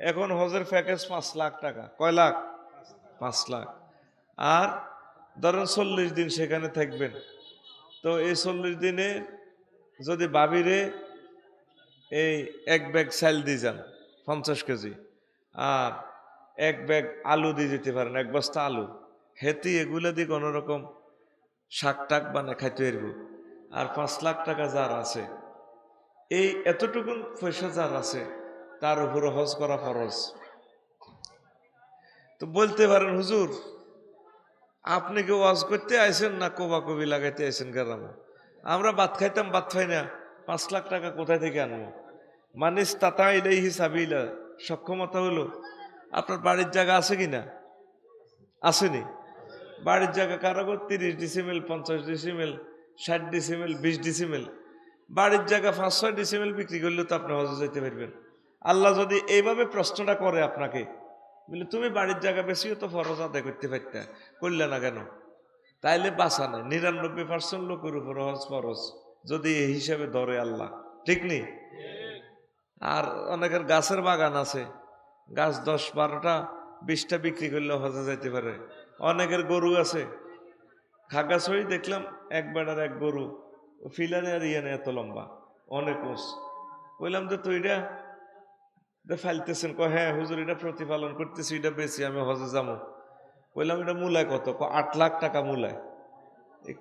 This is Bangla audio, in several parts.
এখন হজের প্যাকেজ 5 লাখ টাকা। কয় লাখ? 5 লাখ। আর ধরেন 40 দিন সেখানে থাকবেন, তো এই 40 দিনে যদি ভাবিরে এই 1 ব্যাগ চাল দিয়ে যান 50 কেজি, আর 1 ব্যাগ আলু দিয়ে যেতে পারেন, 1 বস্তা আলু, হেতি এগুলা দিয়ে কোনো রকম শাক টাক বানায় খাইতে পারব। আর 5 লাখ টাকা যার আছে, এই এতটুকুন পয়সা যার আছে, তার উপরে হজ করা ফরজ। তো বলতে পারেন হুজুর আপনি কি ওয়াজ করতে আইছেন না কোবাকবি লাগাইতে আইছেন গ্রামে? আমরা ভাত খাইতাম, ভাত খাই না, 5 লাখ টাকা কোথায় থেকে আনবো? মানিস তাতা ইলাইহি সাবিলা, সক্ষমতা হলো আপনার বাড়ির জায়গা আছে কিনা? আসেনি? বাড়ির জায়গা কারো 30 ডিসিমেল, 50 ডিসিমেল, 60 ডিসিমেল, 20 ডিসিমেল, বাড়ির জায়গা 5-6 ডিসিমেল বিক্রি করলে তো আপনি হজে যেতে পারবেন। আল্লাহ যদি এইভাবে প্রশ্নটা করে আপনাকে, বলে তুমি বাড়ির জায়গা বেশিও তো ফরজ আদায় করতে পারতা, করলে না কেন? তাইলে বাঁচা নাই। 99% লোকের উপর হজ ফরজ, যদি এই হিসাবে ধরে আল্লাহ, ঠিক নেই? আর অনেকের গাছের বাগান আছে, গাছ 10-12টা 20টা বিক্রি করলে হজে যাইতে পারে। অনেকের গরু আছে, খাগাছড়ি দেখলাম এক বেড়ার এক গরু, ফিলারে আর ইয়ে এত লম্বা, অনেক উঁচ। বললাম যে তুই এটা ফাইলতেছেন? হ্যাঁ হুজুর, এটা প্রতিপালন করতেছি, এটা বেশি আমি হজে যাবো। বললাম এটা মূলায় কত? 8 লাখ টাকা মূলায়।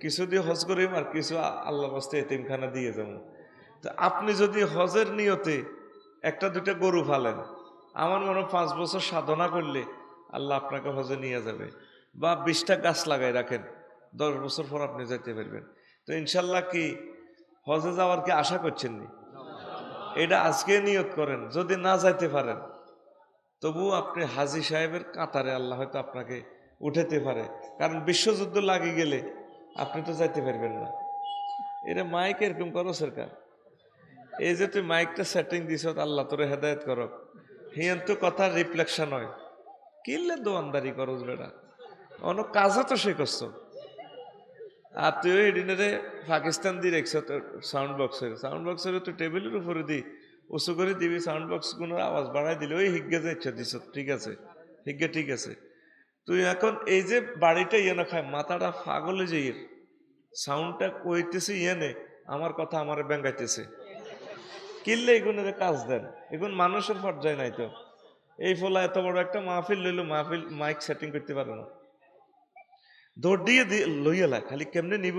কিছু দিয়ে হজ করিম আর কিছু আল্লাহ বাস্তে এতিমখানা দিয়ে যাবো। তো আপনি যদি হজের নিয়তে 1-2টা গরু ফালেন, আমার মনে হয় 5 বছর সাধনা করলে আল্লাহ আপনাকে হজে নিয়ে যাবে। বা 20টা গাছ লাগাই রাখেন, 10 বছর পর আপনি যেতে পারবেন। তো ইনশাল্লাহ কি হজে যাওয়ার কি আশা করছেন নি? এটা আজকে নিয়ত করেন। যদি না যাইতে পারেন তবু আপনি হাজী সাহেবের কাতারে আল্লাহ হয়তো আপনাকে উঠাতে পারে, কারণ বিশ্বযুদ্ধ লাগে গেলে আপনি তো যাইতে পারবেন না। এটা মাইক এরকম করো সরকার, এই যে তুই মাইকটা সেটিং দিছ, আল্লাহ তোরে হেদায়েত করক, হিয়ান তো কথার রিফ্লেকশন হয়। কিনলে দোয়ানদারি করস বেড়া, অন্য কাজও তো সে করছো। আর তুই এডিনারে পাকিস্তান দিয়ে রেখছ সাউন্ড বক্সের তো টেবিলের উপরে দি উঁচু করে দিবি, সাউন্ড বক্স কোনো আওয়াজ বাড়াই দিলে ওই হিগ্গে যে ইচ্ছা দিছ, ঠিক আছে হিগ্গে, ঠিক আছে। তুই এখন এই যে বাড়িটা ইয়ে না খায়, মাথাটা পাগলে যে সাউন্ডটা কইতেছে ইয়ে, আমার কথা আমার ব্যাঙ্গাইতেছে, কিনলে এগুনের কাজ দেন। এখন মানুষের পর্যায়ে নাই তো, এই ফলা এত বড় একটা মাহফিল লইল, মাহফিল মাইক সেটিং করতে পারে না, দৌড় দিয়ে লইয়ালা খালি কেমনে নিব,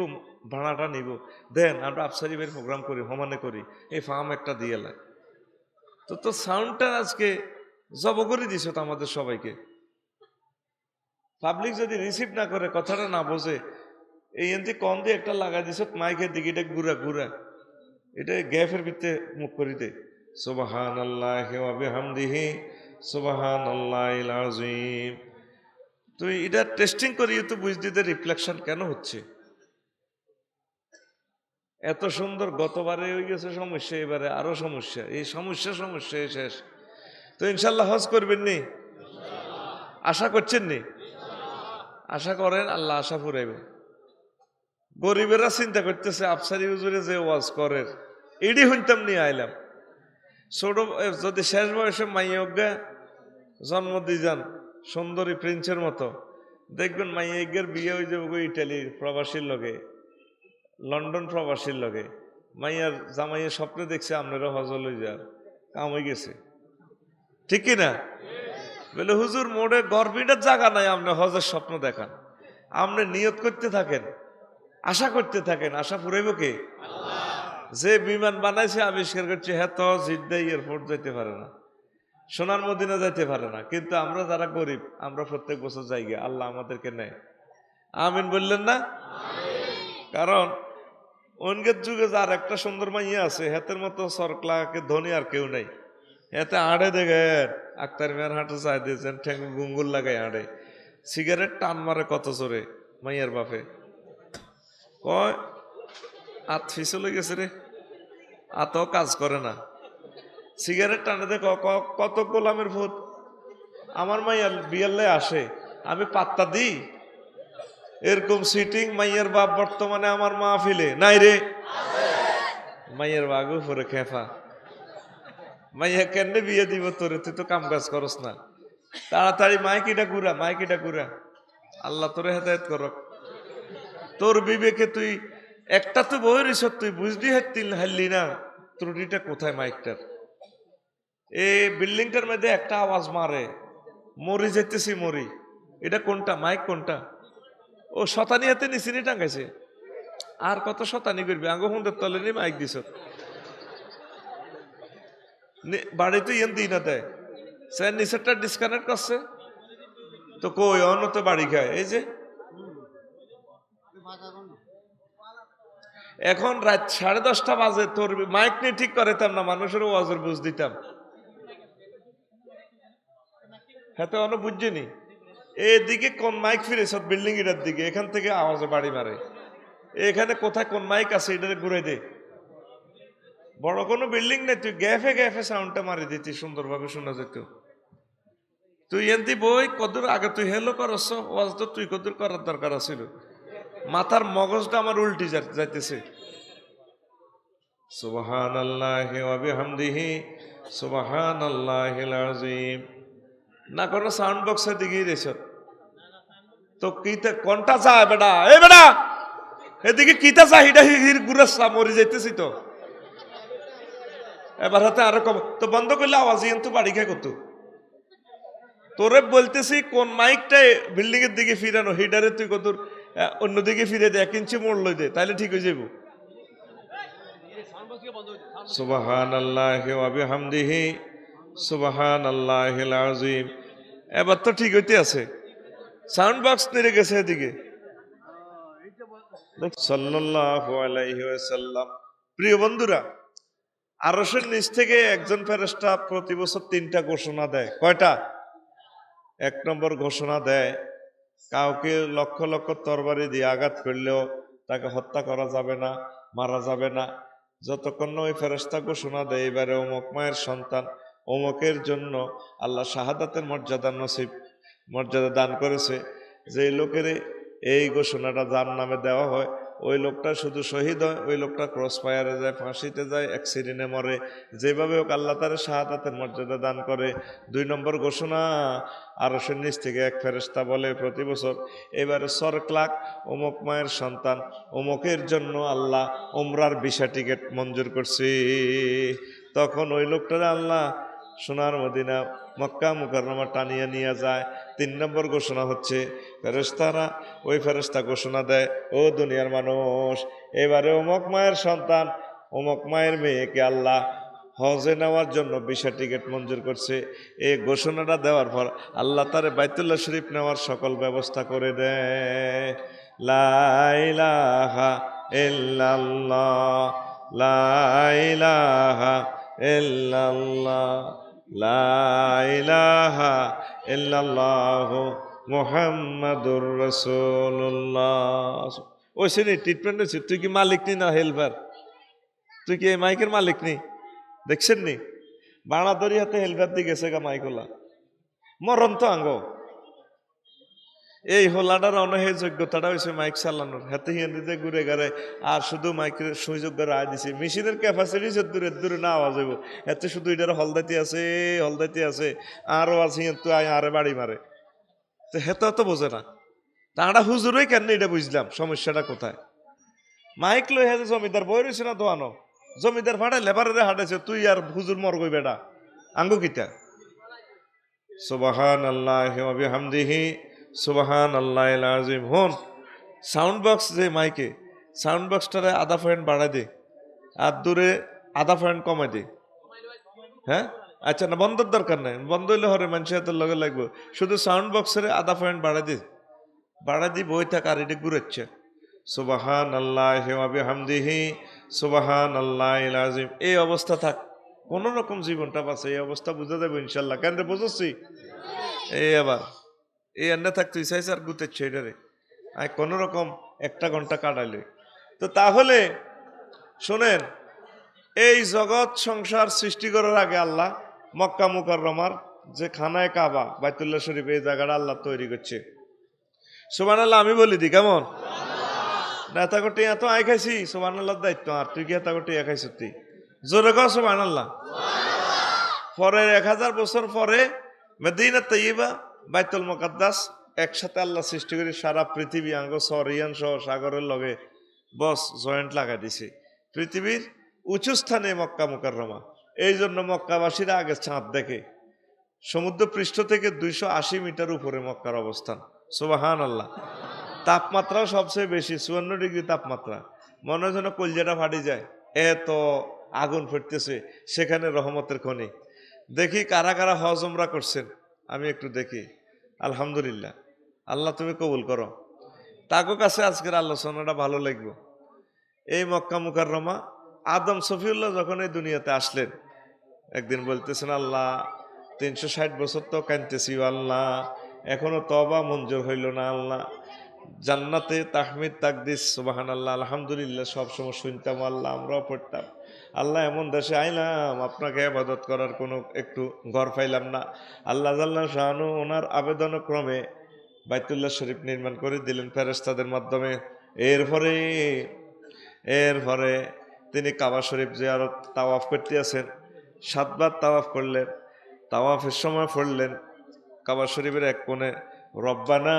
ভাড়াটা নিব, দেন আমরা আফসারিবের প্রোগ্রাম করি, সমানে করি, এই ফার্ম একটা দিয়েলা। তো সাউন্ডটা আজকে জব করে দিছ তো আমাদের সবাইকে। পাবলিক যদি রিসিভ না করে, কথাটা না বোঝে, এই এনতি কম দিয়ে একটা লাগাই দিছ মাইকের দিকে, এটা ঘুরা ঘুরা, এটা গ্যাফের ভিতরে মুখ করি দে, সুবহানাল্লাহি ওয়া বিহামদিহি সুবহানাল্লাহিল আযীম। তুই এটা টেস্টিং করিয়ে তো বুঝ দিতে রিফ্লেকশন কেন হচ্ছে। এত সুন্দর, গতবারে হয়ে গেছে সমস্যা, এবারে আরো সমস্যা, এই সমস্যা শেষ। তো ইনশাল্লাহ হজ করবেন নি? আশা করছেন নি? আশা করেন, আল্লাহ আশা ফুরাইবে। গরিবেরা চিন্তা করতেছে আফসারি হুজুরে যে ওয়াজ করে এডি হইতাম নিয়ে আইলাম। ছোট যদি শেষ বয়সে মাইয়জ্ঞা জন্ম দিয়ে যান সুন্দরী প্রিন্সের মতো, দেখবেন মাইয়জ্ঞের বিয়ে হয়ে যাবে ইটালির প্রবাসীর লগে, লন্ডন প্রবাসীর লগে। মাইয়ার জামাইয়ের স্বপ্নে দেখছে আপনারা হজ লই যান, কাম হয়ে গেছে, ঠিক কিনা? বলে হুজুর মোড়ে গর্বিটার জায়গা নাই, আপনি হজের স্বপ্ন দেখান, আপনি নিয়ত করতে থাকেন, আশা করতে থাকেন, আশা ফুরাইব কে? যে বিমান বানাইছে, আবিষ্কার করছে, হ্যাঁ তো জিদ্দা এয়ারপোর্ট যাইতে পারে না, সোনার মদিনা যাইতে পারে না, কিন্তু আমরা যারা গরিব আমরা প্রত্যেক বছর যাই গে, আল্লাহ আমাদেরকে নেয়। আমিন বললেন না? কারণ অনগের যুগে যার একটা সুন্দর মাইয়া আছে, হেতের মতো সরকলাকে ধনী আর কেউ নাই। এতে আড়ে দেখেন আক্তার মেয়ের হাঁটু চাই দিয়েছেন, ঠ্যাং গুঙ্গুল লাগাই আড়ে, সিগারেট টান মারে কত জোরে মাইয়ার বাপে, কয় আত ফিসলে গেছে রে, আত কাজ করে না, সিগারেট টানে দেখ কত গোলামের ভূত। আমার মাইয়া বিয়াল্লে আসে, আমি পাত্তা দিই? এরকম সিটিং মাইয়ার বাপ বর্তমানে আমার মাহফিলে নাই রে, মাইয়ার বাগু পরে খেফা। মাইয়া কেমনে বিয়ে দিব তোরে, তুই তো কাম কাজ করস না, তাড়াতাড়ি মাইকিটা ঘুরা। আল্লাহ তোরে হেদায়েত করক। তোর বিবেকে তুই একটা তো বই রিস, তুই বুঝলি হারলি না ত্রুটিটা কোথায় মাইকটার। এই বিল্ডিংটার মধ্যে একটা আওয়াজ মারে, মরি যেতেছি মরি, এটা কোনটা মাইক কোনটা? ও শতানি হাতে নিচিনি টাঙ্গাইছে। আর কত শতানি করবি, আঙ্গ হুন্ডের তলে নিয়ে মাইক দিছ, বাড়িতে ইয়েন দিই না দেয়, সে নিচেরটা ডিসকানেক্ট করছে তো কই অন্য তো বাড়ি খায়। এই যে এখন রাত 10:30 বাজে, তোর মাইক নিয়ে ঠিক করেতাম না, মানুষের ওয়াজের বুঝ দিতাম। হ্যাঁ তো অন্য বুঝছিনি এদিকে কোন মাইক ফিরেছ বিল্ডিং এটার দিকে, এখান থেকে আওয়াজে বাড়ি মারে, এখানে কোথায় কোন মাইক আছে এটা ঘুরে দে। বড় কোনো বিল্ডিং নেই, তুই গ্যাফে গ্যাফে সাউন্ডটা মারি দিতি, সুন্দরভাবে শোনা যেত। তুই এনতি বই কদূর আগে তুই হেলো করছ, ওয়াজ তো তুই কদূর করার দরকার ছিল। মাথার মগজটা আমার উল্টি যাইতেছে। সুবহানাল্লাহি ওয়া বিহামদিহি সুবহানাল্লাহিল আযীম। না কোনো সাউন্ড বক্সের দিকে রেছ তো কিতা কোনটা চায় বেটা, এ বেটা এদিকে কিতা চাই, এটা হির গুরাসা মরে যাইতেছি তো। এবার হাতে আরো কম তো বন্ধ করলে আওয়াজ তো বাড়ি খায় কত। তোরে বলতেছি কোন মাইকটা বিল্ডিং এর দিকে ফিরানো, হিডারে তুই কত অন্যদিকে ফিরে দে, 1 ইঞ্চি মোড় লই দে, তাইলে ঠিক হয়ে যাবো। সুবহানাল্লাহি ওয়া বিহামদিহি সুবহানাল্লাহিল আযীম। এবার তো ঠিক হইতে আছে, সাউন্ড বক্স নেড়ে গেছে এদিকে। সাল্লাল্লাহু আলাইহি ওয়াসাল্লাম। প্রিয় বন্ধুরা, আরশের নিচ থেকে একজন ফেরেশতা প্রতি বছর 3টা ঘোষণা দেয়। কয়টা? 1 নম্বর ঘোষণা দেয়, কাউকে লক্ষ লক্ষ তরবারি দিয়ে আঘাত করলেও তাকে হত্যা করা যাবে না, মারা যাবে না, যতক্ষণ ওই ফেরেশতা ঘোষণা দেয় এবারে অমুক মায়ের সন্তান অমুকের জন্য আল্লাহ শাহাদাতের মর্যাদা দান করেছে। যে লোকের এই ঘোষণাটা যার নামে দেওয়া হয়, ওই লোকটা শুধু শহীদ হয়, ওই লোকটা ক্রস ফায়ারে যায়, ফাঁসিতে যায়, অ্যাক্সিডেন্টে মরে, যেভাবে হোক আল্লাহ তার শাহাদাতের মর্যাদা দান করে। 2 নম্বর ঘোষণা, আরশের নিচ থেকে এক ফেরেশতা বলে প্রতি বছর, এবারে সরক্লাক অমুক মায়ের সন্তান অমুকের জন্য আল্লাহ উমরার ভিসা টিকিট মঞ্জুর করছি। তখন ওই লোকটারে আল্লাহ সোনার মদিনা মক্কা মুকাররমা টানিয়ে নিয়ে যায়। 3 নম্বর ঘোষণা হচ্ছে, ফেরেশতারা ওই ফেরেশতা ঘোষণা দেয়, ও দুনিয়ার মানুষ, এবারে অমুক মায়ের সন্তান অমুক মায়ের মেয়েকে আল্লাহ হজে নেওয়ার জন্য ভিসা টিকিট মঞ্জুর করছে। এই ঘোষণাটা দেওয়ার পর আল্লাহ তার বাইতুল্লাহ শরীফ নেওয়ার সকল ব্যবস্থা করে দেয়। লা ইলাহা ইল্লাল্লাহ, লা ইলাহা ইল্লাল্লাহ, লা ইলাহা ইল্লাল্লাহু মুহাম্মাদুর রাসূলুল্লাহ। ওই শুনি ট্রিটমেন্ট হচ্ছে, তুই কি মালিক নি না হেল্পার? তুই কি এই মাইকের মালিক নি? দেখছেন নি বাড়াদরি হাতে হেল্পার দিয়ে গেছে গা মাইকলা, মরণ তো আঙ্গ। এই হোলাটার অনহে যোগ্যতাটা হয়েছে মাইক চালানোর, হাতে হিন্দে ঘুরে গাড়ে আর শুধু মাইকের সুযোগ রায় দিছে। মেশিনের ক্যাপাসিটি দূরে দূরে না আওয়াজ হইব, এতে শুধু এটার হলদাইতে আছে আরও আছে তো আরে বাড়ি মারে, তো হেতে তো বোঝে না। তাঁরা হুজুরই কেন এটা বুঝলাম সমস্যাটা কোথায়। মাইক লই হেতে জমিদার বই রয়েছে না দোয়ানো, জমিদার ভাড়ায় লেবারে হাঁটাইছে, তুই আর হুজুর মরগই বেটা আঙ্গু কিতা। সুবহানাল্লাহি ওয়া বিহামদিহি সুবহানাল্লাহিল আযীম। হন সাউন্ড বক্স যে মাইকে, সাউন্ড বক্সটারে আধা পয়েন্ট বাড়াই দে আর দূরে আধা পয়েন্ট কমাই দে। হ্যাঁ আচ্ছা, না বন্ধর দরকার নাই, বন্ধ হইলে হরে মানুষের হাতের লগে লাগবে, শুধু সাউন্ড বক্সের আধা পয়েন্ট বাড়াই দি বই থাক আর এটা ঘুরেচ্ছে। সুবহানাল্লাহি ওয়া বিহামদিহি সুবহানাল্লাহিল আযীম। এই অবস্থা থাক, কোন রকম জীবনটা বাঁচে, এই অবস্থা বুঝা যাবে ইনশাল্লাহ। কেন রে বুঝছি? এই আবার এই এনে থাক তুই চাইছ আর গুতেছে এটারে কোন রকম 1টা ঘন্টা কাটাইলে। তো তাহলে শোনেন, এই জগৎ সংসার সৃষ্টি করার আগে আল্লাহ মক্কা মুকাররমার যে খানায় কাবা বাইতুল্লাহ শরীফ, এই জায়গাটা আল্লাহ তৈরি করছে। সুবহানাল্লাহ আমি বলি দি কেমন? নেতা কোটি এত আয় খাইছি, সুবহানাল্লাহর দায়িত্ব। আর তুই কি এত কোটি খাইছ? তুই জোরে কর সুবহানাল্লাহ। পরে 1000 বছর পরে মদিনা তৈয়বা বাইতুল মুকাদ্দাস একসাথে আল্লাহ সৃষ্টি করে সারা পৃথিবী আঙ্গ সরিয়ান সহ সাগরের লগে বস জয়েন্ট লাগাই দিছে পৃথিবীর উঁচু স্থানে মক্কা মুকাররমা। এই জন্য মক্কাবাসীরা আগে চাঁদ দেখে। সমুদ্র পৃষ্ঠ থেকে 280 মিটার উপরে মক্কার অবস্থান। সুবহানাল্লাহ। তাপমাত্রাও সবচেয়ে বেশি, 54 ডিগ্রি তাপমাত্রা। মনে হয় যেন কলজাটা ফাটি যায়, এত আগুন ফুটতেছে। সেখানে রহমতের খনি। দেখি কারা কারা হজ উমরা করছেন, আমি একটু দেখি। আলহামদুলিল্লাহ, আল্লাহ তুমি কবুল করো। তাকে কাছে আজকের আলোচনাটা ভালো লাগবে। এই মক্কা মুকাররমা আদম সফিউল্লাহ যখন এই দুনিয়াতে আসলেন, একদিন বলতেছেন, আল্লাহ 360 বছর তো কাঁদতেছি আল্লাহ, এখনো তওবা মঞ্জুর হইল না আল্লাহ। জান্নাতে তাহমিদ তাকদিস সুবহানাল্লাহ আলহামদুলিল্লাহ সবসময় শুনতাম আল্লাহ, আমরাও পড়তাম। আল্লাহ এমন দেশে আইলাম, আপনাকে ইবাদত করার কোনো একটু ঘর পাইলাম না। আল্লাহ জাল্লা শাআনু ওনার আবেদন ক্রমে বাইতুল্লাহ শরীফ নির্মাণ করে দিলেন ফেরেশতাদের মাধ্যমে। এরপরে তিনি কাবা শরীফ জিয়ারত তাওয়াফ করতে আছেন। 7 বার তাওয়াফ করলেন। তাওয়াফের সময় পড়লেন কাবা শরীফের এক কোণে, রব্বানা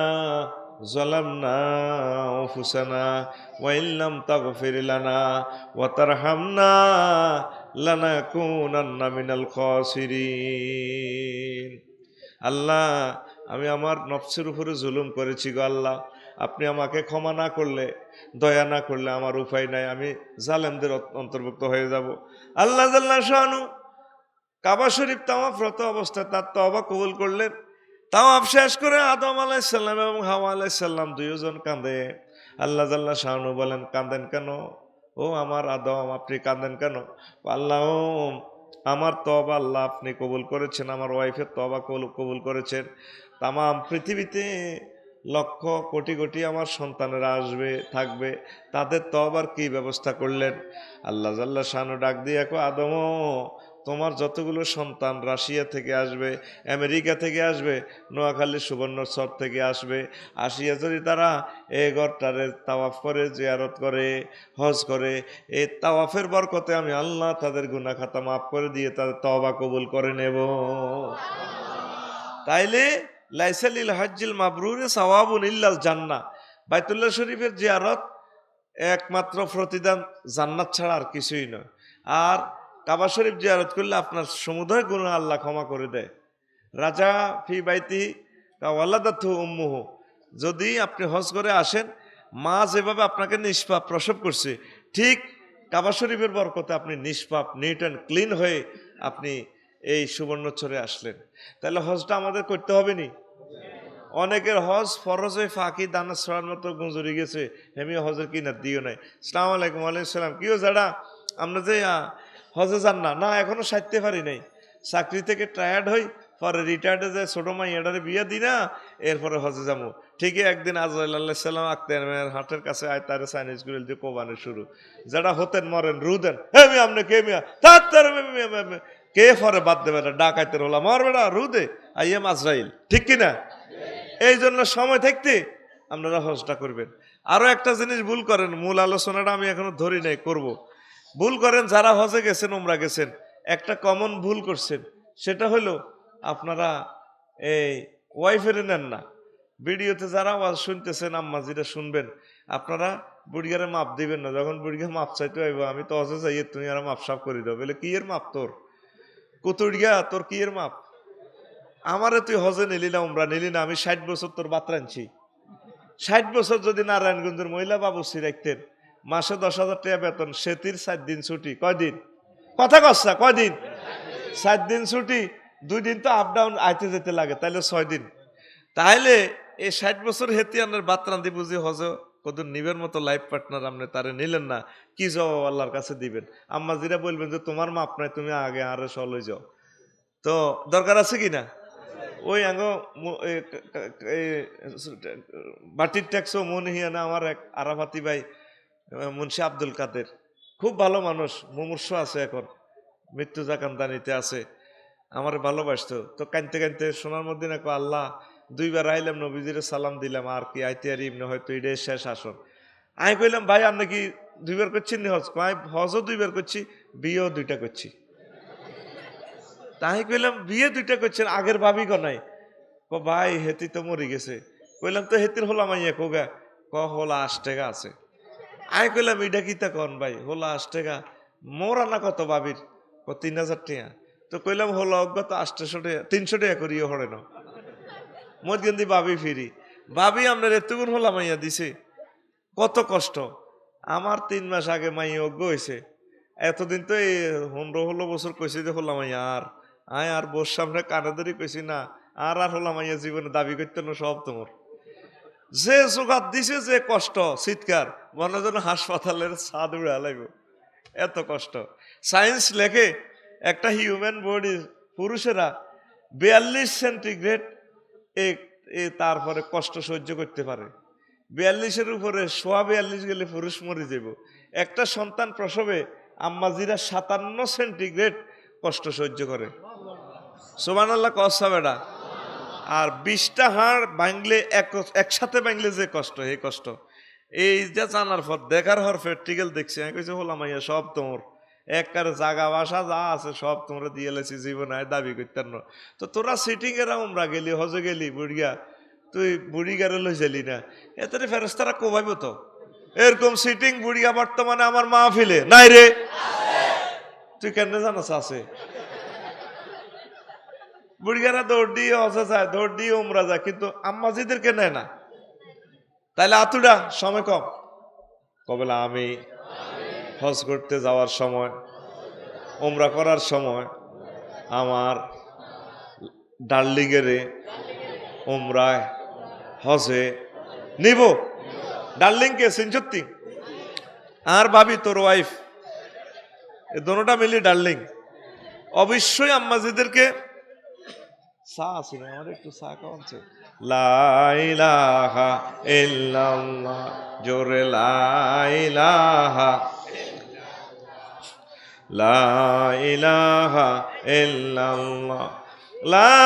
যালামনা আনফুসানা ওয়া ইল্লাম তাগফির লানা ওয়া তারহামনা লানাকুনান্না মিনাল খাসিরিন। আল্লাহ, আমি আমার নফসের উপরে জুলুম করেছি গো আল্লাহ, আপনি আমাকে ক্ষমা না করলে, দয়া না করলে আমার উপায় নাই, আমি জালেমদের অন্তর্ভুক্ত হয়ে যাব। আল্লাহ জাল্লা শাআনু কাবা শরীফ তাওয়াফরত অবস্থায় তার তওবা কবুল করলেন। তাওয়াফ শেষ করে আদম আলাইহিস সালাম এবং হাওয়া আলাইহিস সালাম দুইজন কাঁদে। আল্লাহ জাল্লা শাআনু বলেন, কাঁদেন কেন ও আমার আদম, আপনি কাঁদেন কেন? আল্লাহ, আমার তওবা আল্লাহ আপনি কবুল করেছেন, আমার ওয়াইফের তওবা কবুল করেছেন। তাম পৃথিবীতে লক্ষ কোটি কোটি আমার সন্তানেরা আসবে থাকবে, তাদের তওবার কি ব্যবস্থা করলেন? আল্লাহ জাল্লা শাআনু ডাক দিয়ে কো, আদম, তোমার যতগুলো সন্তান রাশিয়া থেকে আসবে, আমেরিকা থেকে আসবে, নোয়াখালী সুবর্ণচর থেকে আসবে, আসিয়া যদি তারা এই ঘরটারে তাওয়াফ করে, জিয়ারত করে, হজ করে, এই তাওয়াফের বরকতে আমি আল্লাহ তাদের গুনাহ খাতা মাফ করে দিয়ে তাদের তওবা কবুল করে নেব। তাইলে লাইসা লিল হজ্জিল মাবরুরে সাওয়াবুন ইল্লাল জান্নাহ। বাইতুল্লাহ শরীফের জিয়ারত একমাত্র প্রতিদান জান্নাত ছাড়া আর কিছুই নয়। আর কাবা শরীফ জিয়ারত করলে আপনার সমুদয় গুনাহ আল্লাহ ক্ষমা করে দেয়। রাজা ফি বাইতি ওয়ালাদাতহু উম্মুহু, যদি আপনি হজ করে আসেন, মা যেভাবে আপনাকে নিষ্পাপ প্রসব করছে, ঠিক কাবা শরীফের বরকতে আপনি নিষ্পাপ, নিট অ্যান্ড ক্লিন হয়ে আপনি এই সুবর্ণচরে আসলেন। তাহলে হজটা আমাদের করতে হবে নি? অনেকের হজ ফরজ হয়ে ফাঁকি দানা ছড়ার মতো গুঁজরি গেছে, হেমি হজের কিনার দিও নাই। আসসালামু আলাইকুম। ওয়ালাইকুম সালাম। কিও যারা আমরা যে হজে যান না, না এখনো সারতে পারি নাই, চাকরি থেকে টায়ার্ড হই, পরে রিটায়ার্ডে যায় ছোট মাইয়াডারে বিয়ে দিই না, এরপরে হজে যাবো। ঠিকই একদিন আজরাইল আলাইহিস সালাম আক্তারের হাটের কাছে আয়, তারে চাইনিজ গ্রিল দিয়ে কোবানের শুরু। যারা হতেন মরেন রুদেন, হে মিয়া আপনি কে মিয়া, তার কে পরে বাদ দেবে না, ডাকাইতের হলাম মর বেড়া রুদে আইয়াম আজরাইল, ঠিক কিনা? এই জন্য সময় থাকতে আপনারা হজটা করবেন। আরো একটা জিনিস ভুল করেন, মূল আলোচনাটা আমি এখনো ধরি নাই, করব। ভুল করেন যারা হজে গেছেন, উমরা গেছেন, একটা কমন ভুল করছেন, সেটা হলো আপনারা এই ওয়াইফের নেন না। ভিডিওতে যারা ওয়াজ শুনতেছেন, আম্মাজিরা শুনবেন, আপনারা বুড়িয়ারে মাপ দিবেন না। যখন বুড়িয়া মাপ চাইতে হইব, আমি তো হজে যাইয়ে তুমি আর মাপ সাপ করে দাও, বলে কি এর মাপ তোর, কুতুড়িয়া তোর কি এর মাপ? আমারে তুই হজে নিলি না, উমরা নিলি না, আমি 60 বছর তোর বাত রাঁধছি। 60 বছর যদি নারায়ণগঞ্জের মহিলা বাবুসি রাখতেন, মাসে 10,000 টাকা বেতন, সেতির 7 দিন ছুটি, কয়দিন? কথা কচ্ছা কয়দিন? 7 দিন ছুটি, 2 দিন তো আপ ডাউন আইতে যেতে লাগে, তাইলে 6 দিন। তাহলে এই 60 বছর হেতিয়ানের বাত রান্ধি বুঝি হজে কদুর নিবের মতো লাইফ পার্টনার আপনি তারে নিলেন না, কি জবাব আল্লাহর কাছে দিবেন? আম্মা জিরা বলবেন যে তোমার মাপ নাই, তুমি আগে আরে সলই যাও। তো দরকার আছে কি না? ওই আঙ্গ বাটির ট্যাক্সও মন হিয়ানা আমার এক আরাফাতি ভাই মুন্সি আব্দুল কাদের, খুব ভালো মানুষ, মুমূর্ষ আছে, এখন মৃত্যু জাকান্দানিতে আছে, আমার ভালোবাসতো। তো কানতে কানতে সোনার মধ্যে না, আল্লাহ 2 বার আইলাম, নবীজিরে সালাম দিলাম, আর কি আইতে আর ইমনে হয়তো এটাই শেষ আসন। আমি কইলাম, ভাই আপনি কি 2 বার করছেন নি হজ? হজও 2 বার করছি, বিয়েও 2টা করছি। তাই কইলাম বিয়ে দুইটা করছেন, আগের ভাবি নাই? ক ভাই হেতি তো মরে গেছে। কইলাম তো হেতির হলাম আইয়া কোগা? ক হলা ৮ টাকা আছে। আই কইলাম এটা কি তা কন ভাই, হলা ৮ টাকা? মোর আনা কত ভাবির? ক ৩,০০০ টাকা। তো কইলাম হলো অজ্ঞাত ৮০০ টাকা ৩০০ টাকা করিও হরে না মধ্যে ভাবি ফিরি। ভাবি আপনার এতগুণ হলাম আইয়া দিছে, কত কষ্ট। আমার ৩ মাস আগে মাই অজ্ঞ হয়েছে। এতদিন তো এই ১৫-১৬ বছর কইছি যে হলাম আইয়া আর আয় আর বোর সামনে কানে ধরে কইছি না আর আর হলাম আইয়া জীবনে দাবি করতে না সব তোমার। যে জোগাত দিছে, যে কষ্ট, চিৎকার মনে যেন হাসপাতালের ছাদ উড়ে লাগবে, এত কষ্ট। সায়েন্স লেখে একটা হিউম্যান বডি পুরুষেরা ৪২ সেন্টিগ্রেড তারপরে কষ্ট সহ্য করতে পারে। ৪২-এর উপরে ৪২ গেলে পুরুষ মরে যাব। একটা সন্তান প্রসবে আম্মাজিরা ৫৭ সেন্টিগ্রেড কষ্ট সহ্য করে। সুবহানাল্লাহ কসা বেটা। আর ২০টা হাড় ভাঙলে একসাথে ভাঙলে যে কষ্ট, এই কষ্ট এই যে জানার পর দেখার হর প্র্যাকটিক্যাল দেখছি, আমি কইছি হলাম আইয়া সব তোমার একবার জাগা বাসা যা আছে সব তোমরা দিয়ে লেছি, জীবনে দাবি করতেন না। তো তোরা সিটিং এরা উমরা গেলি, হজে গেলি, বুড়িয়া তুই বুড়ি গারে লই যালি না, এত ফেরেস্তারা কোবাইব তো। এরকম সিটিং বুড়িয়া বর্তমানে আমার মা ফিলে নাই রে, তুই কেন জানাস আছে? বুড়িয়ারা দৌড় দিয়ে হজে যায়, দৌড় দিয়ে উমরা যায়, কিন্তু আম্মাজিদেরকে নেয় না। তাইলে আতুডা সময় কম কবেলা আমি হজ করতে যাওয়ার সময়, উমরা করার সময় আমার ডার্লিংয়েরে উমরায় হজে নিব। ডার্লিংকে সিনসত্তি আর ভাবি তোর ওয়াইফ, এ দোনোটা মিলি ডার্লিং। অবশ্যই আম্মাজিদেরকে চা আছে না, আমার একটু চা খাওয়াচ্ছে। লা ইলাহা ইল্লাল্লাহ, জোরে লা ইলাহা, লা ইলাহা ইল্লাল্লাহ, লা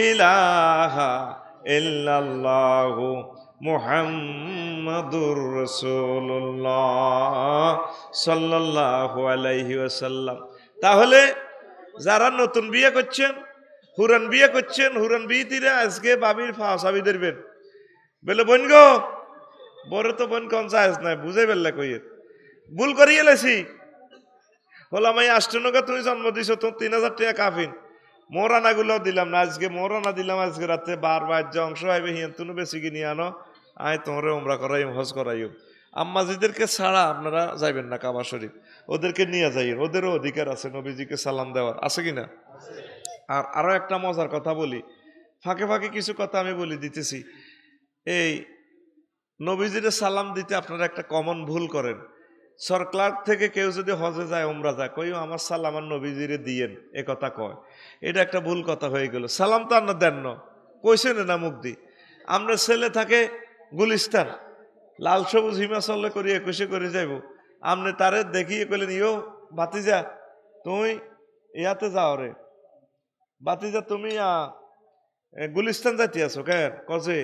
ইলাহা ইল্লাল্লাহু মুহাম্মাদুর রাসূলুল্লাহ সাল্লাল্লাহু আলাইহি ওয়াসাল্লাম। তাহলে যারা নতুন বিয়ে করছেন, হুরান বিয়ে করছেন, হুরান বিয়েতিরা আজকে বাবির ফাঁসাবি ধরবেন, বলে বোন গো, বরে তো বোন কোন চাইজ নাই, বুঝে ফেললে কইয়ে ভুল করিয়ে লেছি। হলাম এই আষ্টনগা তুমি জন্ম দিছো, তো ৩,০০০ টাকা কাফিন মোর আনাগুলো দিলাম না, আজকে মোর আনা দিলাম, আজকে রাতে বার বাহ্য অংশ হইবে, হিয়ান তুমি বেশি কিনে আনো, আয় তোমরা উমরা করাই হজ করাইও। আম্মাজিদেরকে ছাড়া আপনারা যাইবেন না কাবা শরীফ, ওদেরকে নিয়ে যাইয়েন, ওদেরও অধিকার আছে নবীজিকে সালাম দেওয়ার, আছে কিনা? আর আরো একটা মজার কথা বলি, ফাঁকে ফাঁকে কিছু কথা আমি বলি দিতেছি। এই নবীজিরে সালাম দিতে আপনারা একটা কমন ভুল করেন। সরকার থেকে কেউ যদি হজে যায়, উমরা যায়, কইও আমার সালাম আমার নবীজিরে দিয়েন, এ কথা কয়। এটা একটা ভুল কথা হয়ে গেল। সালাম তো আপনার দেন না, কইছেন না মুখ দি। আমরা ছেলে থাকে গুলিস্তান, লাল সবুজ হিমাচলে করি ২১ করে যাইব, আপনি তারে দেখিয়ে কইলেন ইয়ো বাতিজা তুমি ইয়াতে যাও রে, বাতিজা তুমি গুলিস্তান যাইতে আছো কেন? কজে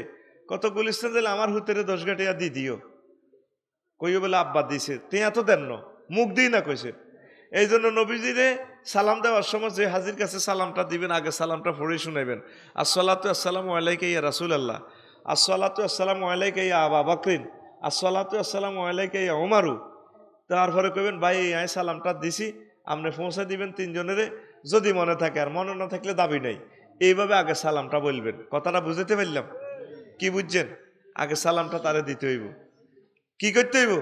কত গুলিস্তান যাইলে আমার হুতেরে ১০ গাটিয়া দি দিও। কইও বলে আব্বা দিছে, তিয়া তো দেন না, মুখ দিই না কইছে। এই জন্য নবীজিরে সালাম দেওয়ার সময় যে হাজির কাছে সালামটা দিবেন, আগে সালামটা পড়ে শুনাইবেন। আসসালাতু আসসালামু আলাইকা ইয়া রাসূলুল্লাহ, আসসালাতু আসসালামু আলাইকা ইয়া আবা বকরিন, আসসালাতু আসসালামু আলাইকা ইয়া উমারু। তারপরে কইবেন ভাই আমি সালামটা দিছি, আপনি পৌঁছে দিবেন ৩ জনেরে, যদি মনে থাকে, আর মনে না থাকলে দাবি নাই। এইভাবে আগে সালামটা বলবেন। কথাটা বুঝতে পারলাম? কি বুঝছেন? আগে সালামটা তারে দিতে হইব। কি করতে হইব?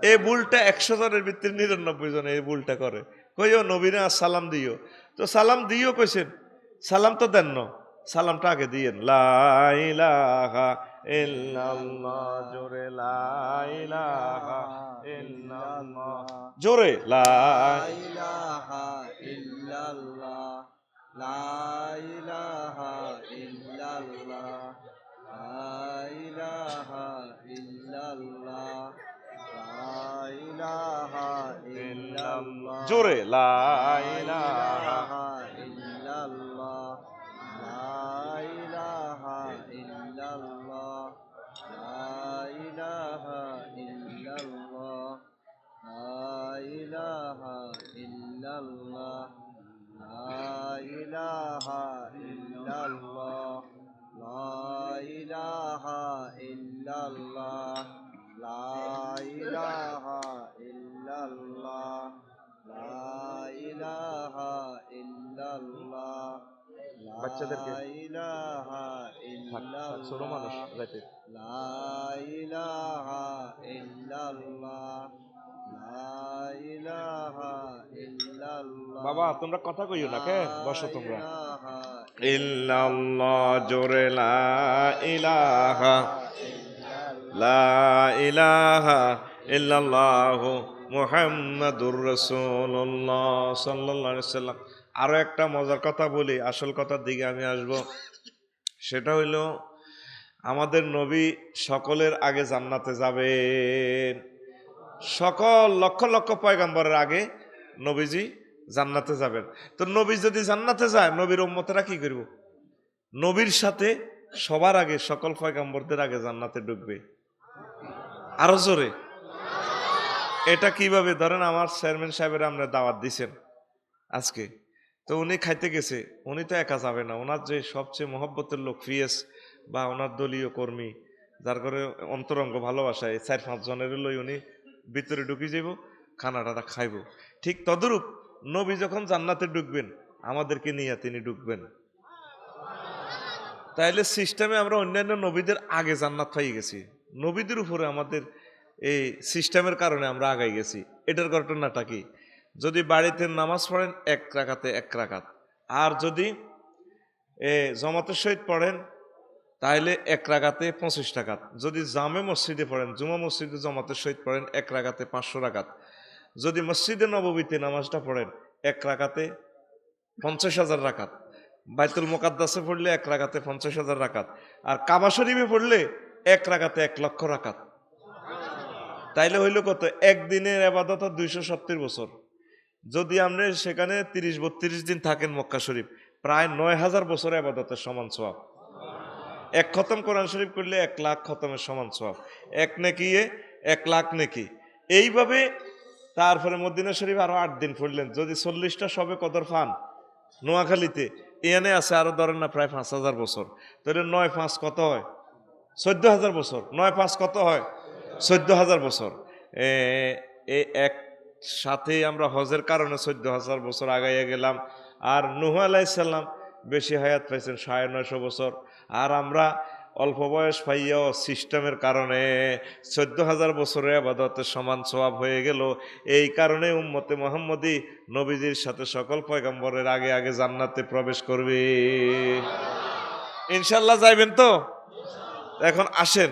এই ভুলটা ১০০ জনের ভিতরে ৯৯ জন এই ভুলটা করে। কইও নবীরা সালাম দিও, তো সালাম দিও কইছেন, সালাম তো দেন না, সালামটা আগে দিয়েন। লা ইলাহা ইল্লাল্লাহ, জোরে লা ইলাহা ইল্লাল্লাহ, জোরে লা ইলাহা ইল্লাল্লাহ, লা ইলাহা ইল্লাল্লাহ, লা ইলাহা ইল্লাল্লাহ, লা ইলাহা ইল্লাল্লাহ, জোরে লা লা ইলাহা ইলাহা ইল্লাল্লাহ, লা ইলাহা ইল্লাল্লাহ, লা ইলাহা ইল্লাল্লাহ, লা ইলাহা ইল্লাল্লাহ, illallah, la ilaha illallah, la ilaha illallah, la ilaha illallah, বাচ্চাদেরকে la ilaha ছোট মানুষ illallah, রাইতে la ilaha illallah, la ilaha illallah, বাবা তোমরা কথা কইও না কে বসো তোমরা ilaha ইল্লাল্লাহ জোরে লা ইলাহা illallah, লা ইলাহা ইল্লাল্লাহ মুহাম্মাদুর রাসূলুল্লাহ সাল্লাল্লাহু আলাইহি সাল্লাম। আরো একটা মজার কথা বলি, আসল কথার দিকে আমি আসব। সেটা হইল আমাদের নবী সকলের আগে জান্নাতে যাবেন। সকল লক্ষ লক্ষ পয়গম্বরের আগে নবীজি জান্নাতে যাবেন। তো নবী যদি জান্নাতে যায়, নবীর উম্মতেরা কি করব? নবীর সাথে সবার আগে সকল পয়গম্বরদের আগে জান্নাতে ঢুকবে। আরো জোরে। এটা কিভাবে? ধরেন আমার চেয়ারম্যান সাহেবের আমরা দাওয়াত দিছেন আজকে, তো উনি খাইতে গেছে, উনি তো একা যাবে না, ওনার যে সবচেয়ে মহব্বতের লোক পিএস বা ওনার দলীয় কর্মী, যার করে অন্তরঙ্গ ভালোবাসায় 4-5 জনের লই উনি ভিতরে ঢুকি যাব, খানাটা খাইব। ঠিক তদরূপ নবী যখন জান্নাতে ঢুকবেন, আমাদেরকে নিয়ে তিনি ঢুকবেন। তাইলে সিস্টেমে আমরা অন্যান্য নবীদের আগে জান্নাত পাই গেছি। নবীদের উপরে আমাদের এই সিস্টেমের কারণে আমরা আগাই গেছি। এটার ঘটনাটা কি? যদি বাড়িতে নামাজ পড়েন 1 রাকাতে 1 রাকাত, আর যদি জমাতের সহিত পড়েন তাহলে 1 রাকাতে 25 রাকাত। যদি জামে মসজিদে পড়েন, জুমা মসজিদে জমাতের সহিত পড়েন 1 রাকাতে 500 রাকাত। যদি মসজিদে নববীতে নামাজটা পড়েন 1 রাকাতে 50,000 রাকাত। বাইতুল মুকাদ্দাসে পড়লে 1 রাকাতে 50,000 রাকাত। আর কাবা শরীফে পড়লে 1 রাকাতে 1 লক্ষ রাকাত। তাইলে হইল কত? একদিনের আবাদত 270 বছর। যদি আপনি সেখানে 30-32 দিন থাকেন মক্কা শরীফ, প্রায় 9,000 বছর আবাদতের সমান সওয়াব। 1 খতম কোরআন শরীফ করলে 1 লাখ খতমের সমান সওয়াব। 1 নেকি 1 লাখ নেকি। এইভাবে তারপরে মদিনা শরীফ আরো 8 দিন পড়লেন, যদি 40টা সবে কদর পান নোয়াখালীতে, এনে আছে আরো ধরেন না প্রায় 5,000 বছর। তাহলে 9-5 কত হয়? 14,000 বছর। 9-5 কত হয়? 14,000 বছর। এক সাথে আমরা হজের কারণে 14,000 বছর আগাইয়া গেলাম। আর নূহ আলাইহিস সালাম বেশি হায়াত পাইছেন 950 বছর। আর আমরা অল্প বয়স পাইয়াও সিস্টেমের কারণে 14,000 বছরের আবাদতের সমান সওয়াব হয়ে গেল। এই কারণে উম্মতে মুহাম্মদী নবীজির সাথে সকল পয়গম্বরের আগে আগে জান্নাতে প্রবেশ করবে। ইনশাল্লাহ যাইবেন তো? এখন আসেন,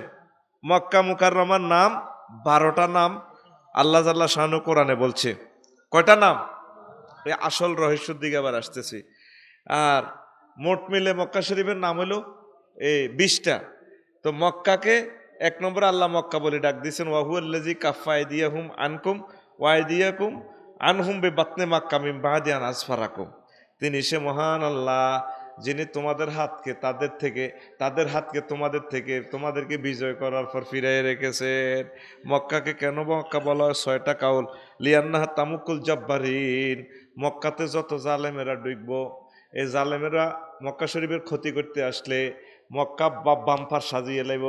মক্কা মুকাররমার নাম 12টা নাম আল্লাহ জাল্লা শানু কোরআনে বলছে। কয়টা নাম? এই আসল রহস্যের দিকে আবার আসতেছি। আর মোট মিলে মক্কা শরীফের নাম হলো 20টা। তো মক্কাকে 1 নম্বরে আল্লাহ মক্কা বলে ডাক দিয়েছেন, ওয়াহুয়াল্লাযী কাফফা আইদিয়াহুম আনকুম ওয়া আইদিয়াকুম আনহুম বিবাতনি মাক্কা মিন বাদি আন আসফারাকুম। তিনি সে মহান আল্লাহ যিনি তোমাদের হাতকে তাদের হাতকে তোমাদের থেকে তোমাদেরকে বিজয় করার পর ফিরাই রেখেছেন। মক্কাকে কেন মক্কা বলা হয়? 6টা কাউল। লিয়ান্নাহা তামুকুল জাব্বারিন, মক্কাতে যত জালেমেরা ডুববো, এই জালেমেরা মক্কা শরীফের ক্ষতি করতে আসলে মক্কা বাম্পার সাজিয়ে লাইব,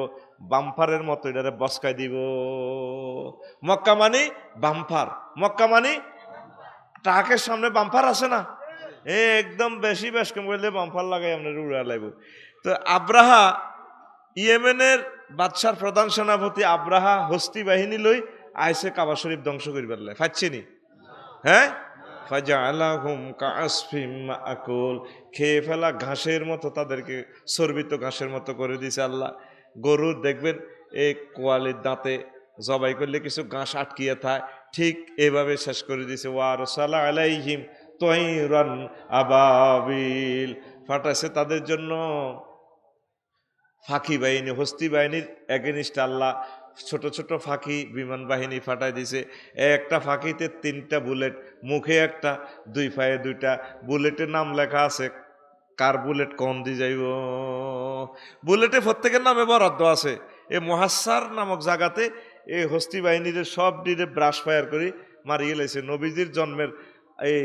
বাম্পারের মতো এটারে বসকাই দিব। মক্কা মানে বাম্পার, মক্কা মানে ট্রাকের সামনে বাম্পার আছে না, একদম বেশি বেশ কম করলে বাম্পার লাগাই আপনার উড়া লাইব। তো আব্রাহা, ইয়েমেনের বাদশার প্রধান সেনাপতি আব্রাহা হস্তি বাহিনী লই আইসে কাবা শরীফ ধ্বংস করিবার লাই, ফাচ্ছিনি? হ্যাঁ, ফাজআলাহুম কাআসফিম মাআকুল, খেয়ে ফেলা ঘাসের মতো, তাদেরকে চর্বিত ঘাসের মতো করে দিয়েছে আল্লাহ। গরুর দেখবেন এই কোয়ালির দাঁতে জবাই করলে কিছু ঘাস আটকিয়ে থাকে, ঠিক এভাবে শেষ করে দিয়েছে। ওয়ারসালা আলাইহিম তায়রান আবাবিল, ফাটাছে তাদের জন্য ফাঁকি বাহিনী, হস্তি বাহিনীর এগেনিস্ট আল্লাহ ছোট ছোট ফাঁকি বিমান বাহিনী ফাটাই দিছে। একটা ফাঁকিতে 3টা বুলেট, মুখে একটা, 2 পায়ে 2টা। বুলেটের নাম লেখা আছে, কার বুলেট কোন দিয়ে যাইব। বুলেটে প্রত্যেকের নামে বরাদ্দ আছে। এই মহাসার নামক জায়গাতে এই হস্তি বাহিনীর সব ডিরে ব্রাশ ফায়ার করি মারিয়ে লাইছে। নবীজির জন্মের এই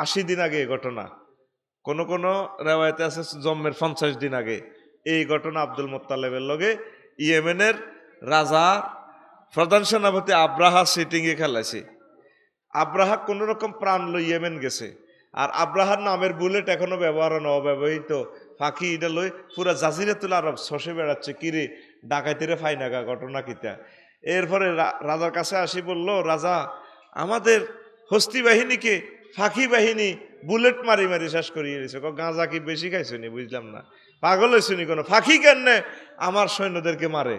80 দিন আগে এই ঘটনা। কোন কোন রেওয়ায়তে আছে জন্মের 50 দিন আগে। এই ঘটনা আব্দুল মোত্তালেবের লগে ইয়েমেনের রাজা প্রধান সেনাপতি আব্রাহা সিটিংয়ে খেলাইছে। আব্রাহা কোন রকম প্রাণ লই ইয়েমেন গেছে, আর আব্রাহার নামের বুলেট এখনো ব্যবহার অব্যবহৃত ফাঁকি এটা লই পুরা জাজিরাতুল আরব শসে বেড়াচ্ছে, কিরে ডাকাইতিরে ফাইনাগা ঘটনা কিতা। এরপরে রাজার কাছে আসি বলল, রাজা আমাদের হস্তি বাহিনীকে ফাঁকি বাহিনী বুলেট মারি মারি শেষ করিয়ে দিয়েছে। গাঁজা কি বেশি খাইছনি বুঝলাম না, পাগল হয়েছনি, কোনো ফাঁকি কেন আমার সৈন্যদেরকে মারে?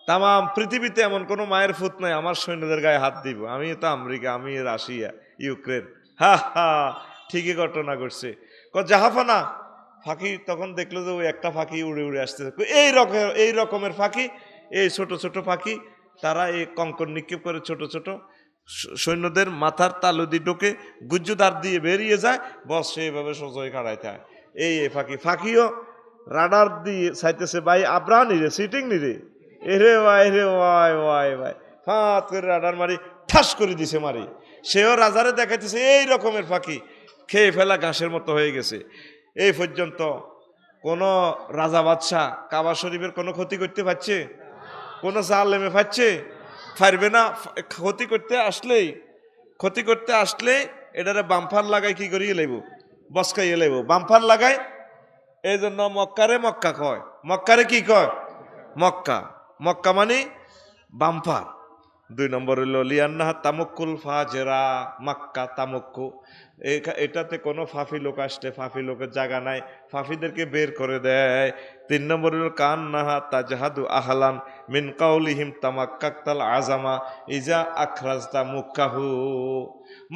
তাম পৃথিবীতে এমন কোনো মায়ের ফুত নাই আমার সৈন্যদের গায়ে হাত দিব। আমি তো আমেরিকা, আমি রাশিয়া, ইউক্রেন। হা হা, ঠিকই ঘটনা ঘটছে। জাহাফানা ফাঁকি তখন দেখলো যে ওই একটা ফাঁকি উড়ে উড়ে আসতেছে। এই রকমের ফাঁকি, এই ছোট ছোট ফাঁকি তারা এই কঙ্কর নিক্ষেপ করে ছোট ছোট সৈন্যদের মাথার তালুদি ঢোকে, গুজ্জুদার দিয়ে বেরিয়ে যায়, বস সেইভাবে সোজই খাড়াইতে হয়। এই ফাঁকিও রাডার দিয়ে চাইতেছে ভাই আব্রাহ নিরে সিটিং নিরে, এরে ভাই রে ভাই ভাই ভাই, ফাঁত করে রাডার মারি ঠাস করে দিছে মারি। সেও রাজারে দেখাইতেছে এই রকমের ফাঁকি, খেয়ে ফেলা ঘাসের মতো হয়ে গেছে। এই পর্যন্ত কোন রাজা বাদশাহ কাবা শরীফের কোনো ক্ষতি করতে পারছে? কোন জালেমে পাচ্ছে? পারবে না। ক্ষতি করতে আসলে এটারে বাম্পার লাগাই কি করিয়ে লাইব, বসকাইয়ে লাইব, বাম্পার লাগাই। এই জন্য মক্কারে মক্কা কয়, মক্কারে কি কয়? মক্কা। মক্কা মানে বাম্পার। 2 নম্বর হইল লিয়ান্নাহা তামক্কুল ফাজেরা, মক্কা তামক্কু। এটাতে কোনো ফাফি লোক আসলে ফাফি লোকের জায়গা নাই, ফাফিদেরকে বের করে দেয়। 3 নম্বর হইল কান্নাহা তাজহাদু আহলান মিন কাউলিহিম তামাক্কাতাল আজামা ইজা আখরাজতা মুক্কাহু।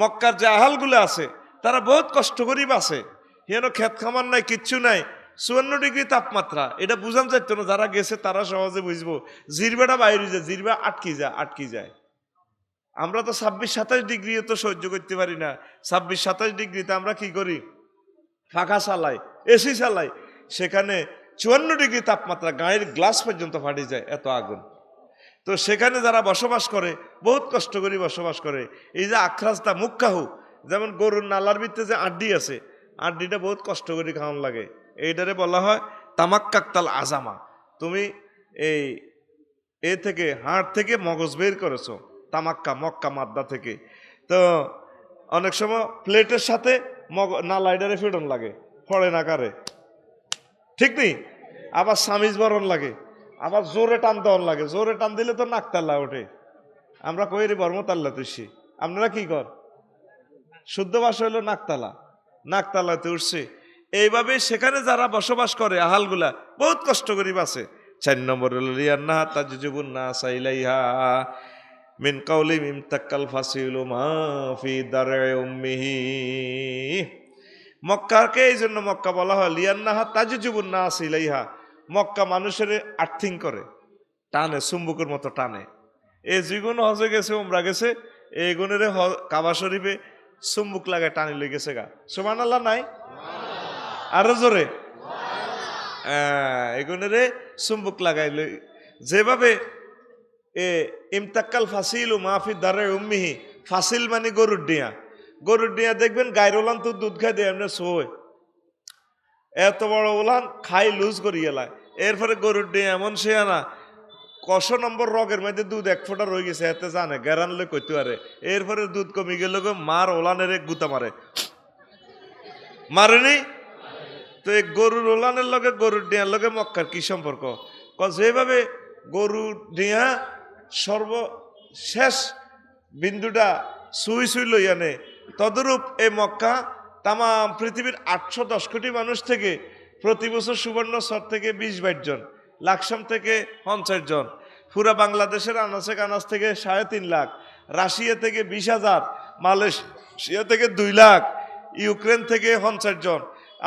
মক্কার যে আহালগুলো আছে তারা বহুত কষ্ট করেই বাসে, হেন ক্ষেত খামার নাই, কিচ্ছু নাই, 54 ডিগ্রি তাপমাত্রা। এটা বুঝান যাইতো না, যারা গেছে তারা সহজে বুঝবো। জিরবাটা বাইরে যায়, জিরবা আটকি যায়। আমরা তো 26-27 ডিগ্রি তো সহ্য করতে পারি না। 26-27 ডিগ্রিতে আমরা কি করি? ফাঁকা চালাই, এসি চালাই। সেখানে 54 ডিগ্রি তাপমাত্রা, গায়ের গ্লাস পর্যন্ত ফাটে যায়, এত আগুন। তো সেখানে যারা বসবাস করে বহুত কষ্ট করে বসবাস করে। এই যে আখরাজটা মুক্কাহু, যেমন গরুর নালার ভিতরে যে আড্ডি আছে, আড্ডিটা বহুত কষ্ট করে খাওয়ান লাগে, এইটারে বলা হয় তামাক্কাতাল আজামা। তুমি এই থেকে হাড় থেকে মগজ বের করেছো, তামাক্কা মক্কা মাদ্দা থেকে। তো অনেক সময় প্লেটের সাথে নালাইডারে ফিডন লাগে, ফড়ে না কারে, ঠিক নেই? আবার সামিজ বরণ লাগে, আবার জোরে টান দেওয়ার লাগে, জোরে টান দিলে তো নাকতাল্লা ওঠে। আমরা কই রে বর্মতাল্লা তুইছি, আপনারা কি কর? শুদ্ধ ভাষা হইলো নাকতালাতে উঠছে। এইভাবে সেখানে যারা বসবাস করে আহালগুলা বহুত কষ্ট করি বাসে। 4 নম্বর হলো রিয়ান্নাহা তাজজুবুন নাসা ইলাইহা মিন কাউলি ইমতাক্কাল ফাসিলু মা ফি দার'i উম্মিহি। মক্কাকে এই জন্য মক্কা বলা হয় লিয়ান্নাহা তাজজুবুন নাস ইলাইহা। মক্কা মানুষের আর্থিং করে, টানে, চুম্বকের মতো টানে। এই যেগুলো হজে গেছে, উমরা গেছে, এই গুণের কাবা শরীফে চুম্বুক লাগায় টানি লই গেছে গা। সুবহানাল্লাহ নাই? আরো জোরে এগুনেরে চুম্বুক লাগাই লই। যেভাবে ইমতাক্কাল ফাসিলু মাফি দার'i উম্মিহি, ফাসিল মানে গরুর ডিয়া দেখবেন গায়ের ওলান তো দুধ খাই দেয় এমনি সোয়, এত বড় ওলান খাই লুজ করি এলায়। এরপরে গরুর ডিয়া এমন সে আনা কষ নম্বর রগের মধ্যে দুধ 1 ফোঁটা রয়ে গেছে, এতে জানে গেরান লই কইতে পারে। এরপরে দুধ কমে গেল, মার ওলানের গুতা মারেনি। তো এই গরুর ওলানের লগে গরুর ডিয়ার লগে মক্কার কি সম্পর্ক? যেভাবে গরুর ডিয়া সর্বশেষ বিন্দুটা সুই লই আনে, তদরূপ এই মক্কা তাম পৃথিবীর 810 কোটি মানুষ থেকে প্রতি বছর সুবর্ণচর থেকে 20-22 জন, লাকসাম থেকে 50 জন, পুরা বাংলাদেশের আনাচে কানাচ থেকে 3.5 লাখ, রাশিয়া থেকে 20,000, মালয়েশিয়া থেকে 2 লাখ, ইউক্রেন থেকে 50 জন,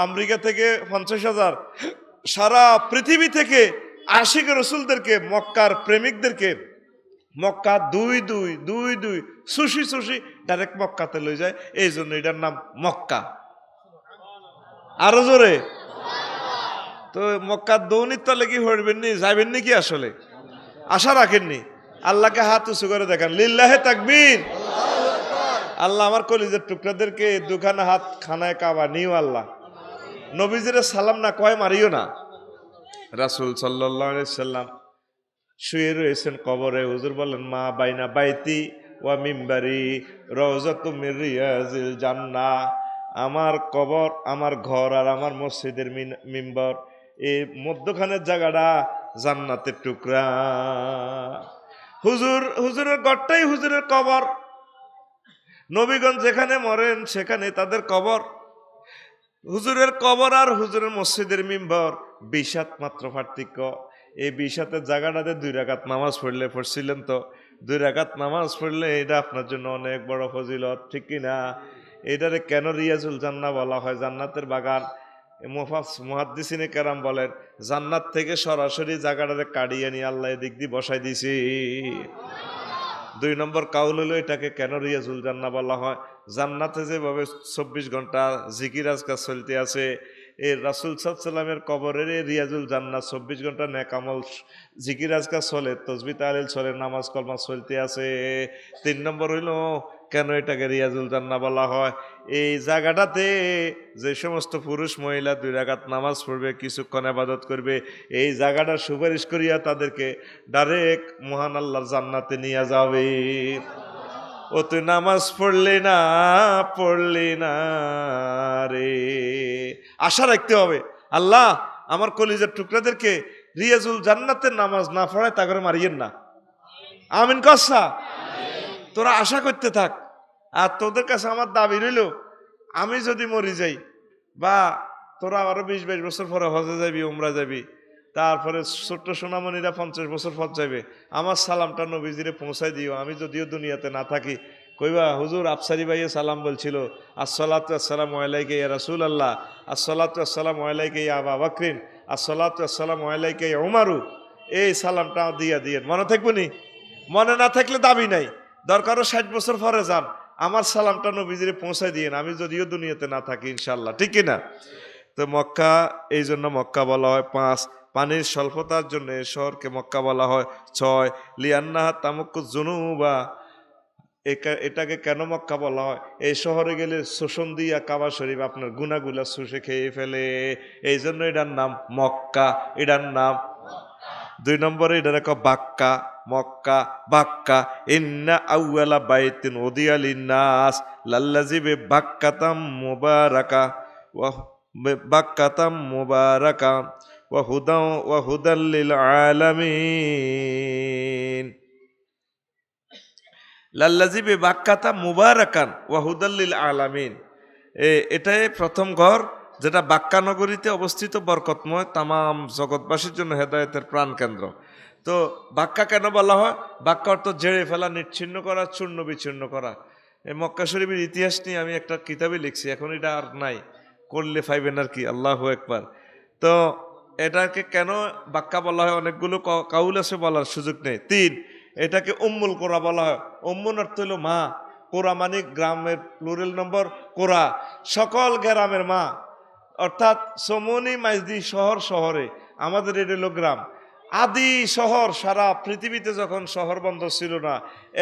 আমেরিকা থেকে 50,000, সারা পৃথিবী থেকে আশিক রসুলদেরকে, মক্কার প্রেমিকদেরকে মক্কা 2 সুশি ডাইরেক্ট মক্কাতে লই যায়। এই জন্য এটার নাম মক্কা। আরো জোরে। তো মক্কার দৌনির তলে কি হইবেন নি, যাইবেন নাকি? আসলে আশা রাখেননি? আল্লাহকে হাত উঁচু করে দেখান, লিল্লাহে তাকবীর। আল্লাহ আমার কলিজার টুকরাদেরকে 2খানা হাত খানায় কাবা নিও আল্লাহ। নবীজিরে সালাম না কয় মারিও না। রাসূল সাল্লাল্লাহু আলাইহি সাল্লাম শুয়ে রয়েছেন কবরে। হুজুর বলেন, মা বাইনা বাইতি ওয়া মিম্বারি রাউযাতুম মির রিয়াজিল জান্নাহ। আমার কবর, আমার ঘর আর আমার মসজিদের মিম্বর, এই মধ্যখানের জায়গাটা জান্নাতের টুকরা। হুজুরের ঘরটাই হুজুরের কবর। নবীগণ যেখানে মরেন সেখানে তাদের কবর। হুজুরের কবর আর হুজুরের মসজিদের মিম্বর 20 হাত মাত্র পার্থক্য। এই 20 হাতের জায়গাটাতে 2 রাকাত নামাজ পড়ছিলেন তো। 2 রাকাত নামাজ পড়লে এটা আপনার জন্য অনেক বড় ফজিলত, ঠিক কিনা? এটারে কেন রিয়াজুল জান্নাহ বলা হয়, জান্নাতের বাগান? মুহাদ্দিসিনে কেরাম বলেন, জান্নাত থেকে সরাসরি জায়গাটারে কাড়িয়ে নিয়ে আল্লাহ এদিক দিয়ে বসাই দিছি। 2 নম্বর কাউল হলো এটাকে কেন রিয়াজুল জান্নাহ বলা হয়। জান্নাতে যেভাবে 24 ঘন্টা জিকির আজকার চলতে আছে, এই রাসূল সাল্লাল্লাহু আলাইহি সাল্লামের কবরের রিয়াজুল জান্নাহ 24 ঘন্টা নেক আমল জিকির আজকার চলে, তাসবিহ তাহলিল চলে, নামাজ কলমা চলতে আছে। 3 নম্বর হইল কেন এটাকে রিয়াজুল জান্নাহ বলা হয়। এই জায়গাটাতে যে সমস্ত পুরুষ মহিলা 2 রাকাত নামাজ পড়বে, কিছুক্ষণ ইবাদত করবে, এই জায়গাটা সুপারিশ করিয়া তাদেরকে ডাইরেক্ট মহান আল্লাহর জান্নাতে নিয়ে যাবে। ও তুই নামাজ পড়লি না রে। আশা রাখতে হবে, আল্লাহ আমার কলিজার টুকরাদেরকে রিয়াজুল জান্নাতের নামাজ না পড়ায় তা করে মারিয়েন না। আমিন কসা। তোরা আশা করতে থাক। আর তোদের কাছে আমার দাবি রইল, আমি যদি মরি যাই, বা তোরা আরো 20-22 বছর পরে হজে যাবি, উমরা যাবি, তারপরে ছোট্ট সোনামণিরা 50 বছর পর যাবে, আমার সালামটা নবীজিরে পৌঁছাই দিও। আমি যদিও দুনিয়াতে না থাকি, কইবা হুজুর আফসারি ভাইয়ে সালাম বলছিল, আসসালাতু আসসালামু আলাইকা ইয়া রাসূলুল্লাহ, আসসালাতু আসসালামু আলাইকা ইয়া আবু বকরিন, আসসালাতু আসসালামু আলাইকা ইয়া উমারু। এই সালামটা দিয়া দিয়েন, মনে থাকবো নি? মনে না থাকলে দাবি নাই, দরকারও 60 বছর পরে যান, আমার সালামটা নবীজিরে পৌঁছাই দিয়েন, আমি যদিও দুনিয়াতে না থাকি ইনশাল্লাহ, ঠিক কিনা? তো মক্কা, এই জন্য মক্কা বলা হয় 5। পানির স্বল্পতার জন্য এই শহরকে মক্কা বলা হয় 6। লিয়ান্নাহা তামুক্কু জুনুবা, এটাকে কেন মক্কা বলা হয়, এই শহরে গেলে শোষণ দিয়া কাবা শরীফ আপনার গুনাগুলা শুষে খেয়ে ফেলে, এই জন্য এটার নাম মক্কা, এটার নাম। 2 নম্বরে এটার বাক্কা, মক্কা বাক্কা। ইন্না আউয়ালা বাইতিন উদিয়া লিন্নাস লাল্লাযী বিবাক্কাতাম মুবারাকা ওয়া বাক্কাতাম মুবারাকা ওয়া হুদাল লিল আলামিন। লাল্লাযী বিবাক্কাতা মুবারাকান ওয়া হুদাল লিল আলামিন। এটাই প্রথম ঘর যেটা বাক্কা নগরীতে অবস্থিত, বরকতময়, তামাম জগৎবাসীর জন্য হেদায়েতের প্রাণ কেন্দ্র। তো বাক্কা কেন বলা হয়? বাক্কা অর্থ জেড়ে ফেলা, নিচ্ছিন্ন করা, চূর্ণ বিচ্ছিন্ন করা। এই মক্কা শরীফের ইতিহাস নিয়ে আমি একটা কিতাবে লিখছি, এখন এটা আর নাই, করলে পাইবেন আর কি, আল্লাহু আকবার। তো এটাকে কেন বাক্কা বলা হয়, অনেকগুলো কাউল আছে, বলার সুযোগ নেই। 3, এটাকে উম্মুল কোরা বলা হয়। উম্মুন অর্থ হলো মা, কোরা মানে গ্রামের প্লুরাল নম্বর কোরা, সকল গ্রামের মা, অর্থাৎ সমনি মাইজদি শহরে, আমাদের এটা হলো গ্রাম। আদি শহর, সারা পৃথিবীতে যখন শহর বন্দর ছিল না,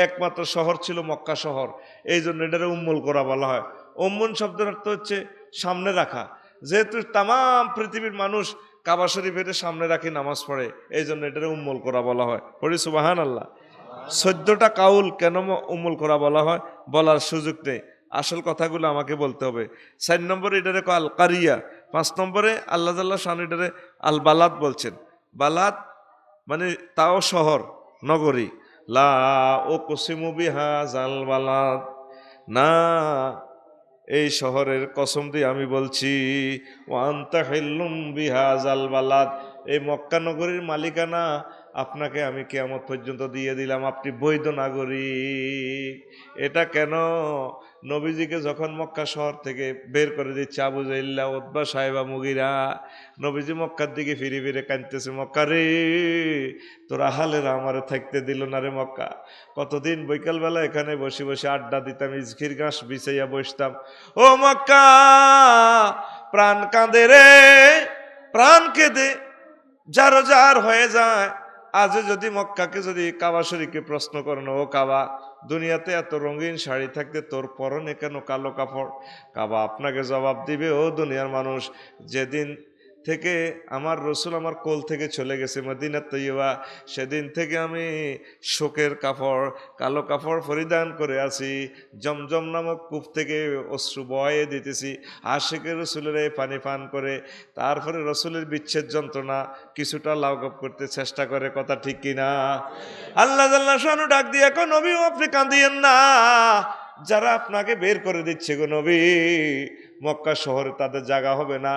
একমাত্র শহর ছিল মক্কা শহর, এই জন্য এটারে উম্মুল কোরা বলা হয়। উম্মুন শব্দের অর্থ হচ্ছে সামনে রাখা, যেহেতু তামাম পৃথিবীর মানুষ কাবা শরীফের সামনে রাখি নামাজ পড়ে, এই জন্য এটারে উম্মুল কোরা বলা হয়। পড়ি সুবহানাল্লাহ। 14টা কাউল কেন উম্মুল কোরা বলা হয়, বলার সুযোগ নেই, আসল কথাগুলো আমাকে বলতে হবে। 4 নম্বরে এটারে আল কারিয়া। 5 নম্বরে আল্লাহ জাল্লা শান এটারে আল বালাদ বলছেন। বালাদ মানে তাও শহর, নগরী। লা উকসিমু বিহাযাল বালাদ, না এই শহরের কসম দিয়ে আমি বলছি, ওয়া আনতা হিল্লুম বিহাযাল বালাদ, এই মক্কা নগরীর মালিকানা আপনাকে আমি কিয়ামত পর্যন্ত দিয়ে দিলাম, আপনি বৈধ নাগরিক। এটা কেন? নবীজিকে যখন মক্কা শহর থেকে বের করে দিচ্ছে আবু জাইল্লা, উতবা, সাহেবা, মুগিরা, নবীজি মক্কার দিকে ফিরে ফিরে কাঁদতেছে, মক্কা রে তোরা হালেরা আমারে থাকতে দিল না রে মক্কা। কতদিন বৈকালবেলা এখানে বসে বসে আড্ডা দিতাম, ইজখির ঘাস বিছাইয়া বসতাম, ও মক্কা প্রাণ কাঁদে রে, প্রাণ কেঁদে যারো যার হয়ে যায়। আজ যদি মক্কাকে, যদি কাবা শরীফকে প্রশ্ন করেন, ও কাবা দুনিয়াতে এত রঙিন শাড়ি থাকতে তোর পরনে কেন কালো কাপড়? কাবা আপনাকে জবাব দিবে, ও দুনিয়ার মানুষ, যেদিন থেকে আমার রসুল আমার কোল থেকে চলে গেছে মদিনা তৈয়বা, সেদিন থেকে আমি শোকের কাপড়, কালো কাপড় পরিধান করে আছি। জমজম নামক কূপ থেকে অশ্রু বয়ে দিতেছি, আশিকের রসুলের এই পানি পান করে। তারপরে রসুলের বিচ্ছেদ যন্ত্রণা কিছুটা লাঘব করতে চেষ্টা করে, কথা ঠিক কিনা? আল্লাহ জাল্লা শানু ডাক দিয়ে কো, নবী আপনি কাঁদিয়েন না, যারা আপনাকে বের করে দিচ্ছে গো নবী, মক্কা শহরে তাদের জায়গা হবে না,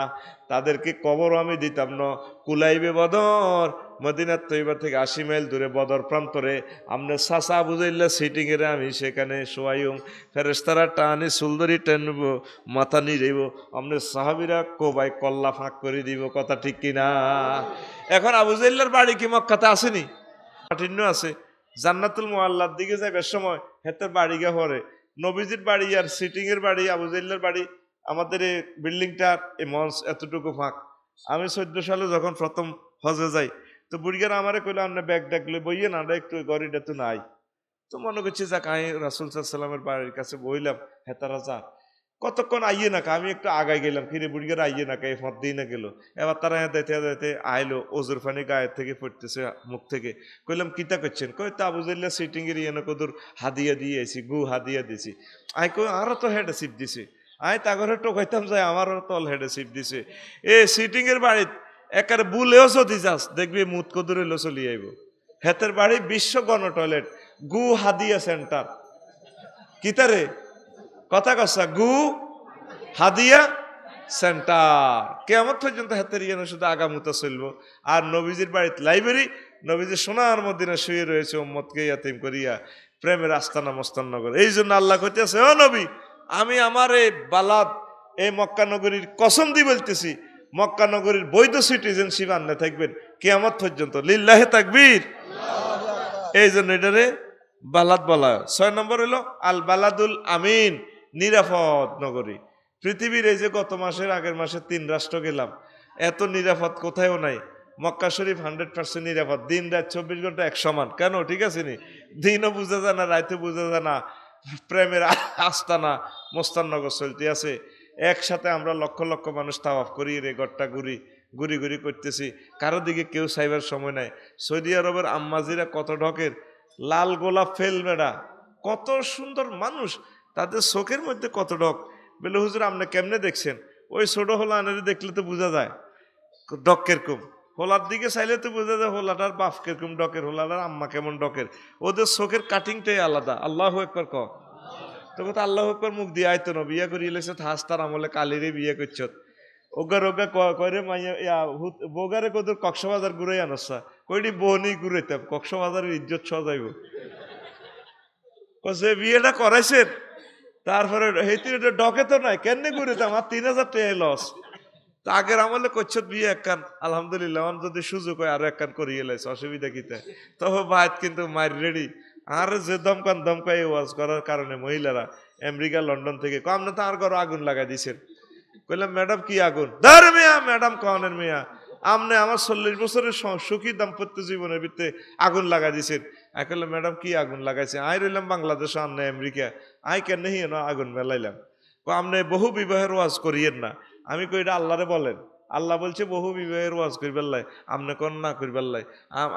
তাদেরকে কবর আমি দিতাম না। কুলাইবে বদর, মদিনার তৈবা থেকে 80 মাইল দূরে বদর প্রান্তরে আমনে সাসা বুঝাইল্লা সিটিং এর আমি সেখানে শোয়াইম, ফেরেশতারা টানি সুলদরি টেনব, মাথা নিরেব, আমনে সাহাবীরা কোবাই কল্লা ফাঁক করে দিব, কথা ঠিক কিনা? এখন আবু জাইল্লার বাড়ি কি মক্কাতে আসেনি? কাঠিন্য আছে। জান্নাতুল মুআল্লার দিকে যাইবার সময় হেতের বাড়ি গিয়ে হরে নবীজির বাড়ি আর সিটিং এর বাড়ি, আবু জাইল্লার বাড়ি, আমাদের এই বিল্ডিংটার এই মঞ্চ এতটুকু ফাঁক। আমি 14 সালে যখন প্রথম হজে যাই, তো বুড়িয়ারা আমারে কইলো, আপনি ব্যাগ ডাকলে বইয়ে না, একটু গড়িটা তো নাই। তো মনে করছি যাক আমি রাসূল সাল্লাল্লাহু আলাইহি ওয়াসাল্লামের বাড়ির কাছে বইলাম, হেতারা যা কতক্ষণ আইয়ে না, আমি একটু আগায় গেলাম, ফিরে বুড়িয়ারা আইয়ে না এই ফত দিয়ে না গেল। এবার তারা দেখতে দেখতে আইলো, ওজুর পানি গায়ের থেকে পড়তেছে মুখ থেকে। কইলাম কিতা করছেন? কই তা আবু জাইল্লা সিটিং এর ইয়ে কদুর হাদিয়া দিয়েছি, গু হাদিয়া দিছি। আই কই আরো তো হেডে সিপ দিছে। আই তাগরে টোকাইতাম যায়, আমারও তল হেডে সিপ দিছে। এ সিটিং এর বাড়িত একারে বুলেও যদি যাস দেখবি মুত কদুরে লো চলি আইব। হেতের বাড়ি বিশ্ব গণ টয়লেট, গু হাদিয়া সেন্টার। কিতারে কথা কসা, গু হাদিয়া সেন্টার। কেমন পর্যন্ত হাতের ইয়ে শুধু আগামুতা চলবো। আর নবীজির বাড়িতে লাইব্রেরি, নবীজির সোনার মদিনা শুয়ে রয়েছে উম্মতকে ইয়াতিম করিয়া, প্রেমের আস্তানা মস্তাননগর। এই জন্য আল্লাহ কইতেছে, ও নবী, আমি আমার এই বালাদ, এই মক্কা নগরীর কসম দিয়ে বলতেছি, মক্কা নগরীর বৈধ সিটিজেনশিপ আনলে থাকবেন কিয়ামত পর্যন্ত। লিল্লাহে তাকবীর। এই জন্য এটারে বালাদ বলা। 6 নম্বর হলো আল বালাদুল আমিন, নিরাপদ নগরী। পৃথিবীর এই যে গত মাসের আগের মাসে 3 রাষ্ট্র গেলাম, এত নিরাপদ কোথাও নাই। মক্কা শরীফ 100% নিরাপদ, দিন রাত 24 ঘন্টা এক সমান। কেন? ঠিক আছে নি, দিনও বুঝা যায় না, রাতে বুঝা যায় না, প্রেমের আস্তানা মোস্তাননগর চলতে আছে। একসাথে আমরা লক্ষ লক্ষ মানুষ তাওয়াফ করি, রে গড়টা ঘুরি ঘুরি ঘুরি করতেছি, কারো দিকে কেউ সাইবার সময় নাই। সৌদি আরবের আম্মাজিরা কত ঢকের, লাল গোলাপ ফেল বেড়া, কত সুন্দর মানুষ, তাদের চোখের মধ্যে কত ডক। বলে হুজুর আপনি কেমনে দেখছেন? ওই ছোট হোলা আনারে দেখলে তো বোঝা যায় ডক কিরকম, হোলার দিকে চাইলে তো বোঝা যায় হোলাটার বাপ কিরকম ডকের, হোলাটার আম্মা কেমন ডকের। ওদের চোখের কাটিংটাই আলাদা। আল্লাহু আকবার ক। তো কথা আল্লাহু আকবার মুখ দিয়ে আইতো না, বিয়া করিয়ে লেছে হাস্তার আমলে কালিরে বিয়ে করছ। ওগা রোগা কয়রে মাইয়া বোগারে কদর কক্সবাজার ঘুরাই আনসা, কইটি বহনি ঘুরাইতাম, কক্সবাজারের ইজ্জত সজাইব। সে বিয়েটা করাইছেন, তারপরে হেঁটে ডকে তো নাই, কেমনে ঘুরেতাম, আর 3000 টাকা লস। তা আগের আমলে করছত বিয়ে একখান, আলহামদুলিল্লাহ, যদি সুযোগ হয় আরো একখান করিয়ে লাইছে, অসুবিধা কিতে। তবে ভাইত কিন্তু মার রেডি। আর যে দমকাই ওয়াজ করার কারণে মহিলারা আমেরিকা লন্ডন থেকে আপনি তো আর ঘর আগুন লাগাই দিছেন। কইলাম ম্যাডাম কি আগুন? ধর মিয়া, ম্যাডাম কনের মিয়া, আমনে আমার 40 বছরের সুখী দাম্পত্য জীবনের ভিতরে আগুন লাগাই দিছেন। আই কইলাম ম্যাডাম কি আগুন লাগাইছে? আই রইলাম বাংলাদেশ, আমনে আমেরিকা, আই কেন আগুন মেলাইলাম। আমনে বহু বিবাহের ওয়াজ করিয়েন না। আমি কই এটা আল্লাহরে বলেন, আল্লাহ বলছে বহু বিবাহের ওয়াজ করিবার লাই, আমনে কোন না করিবার লাই।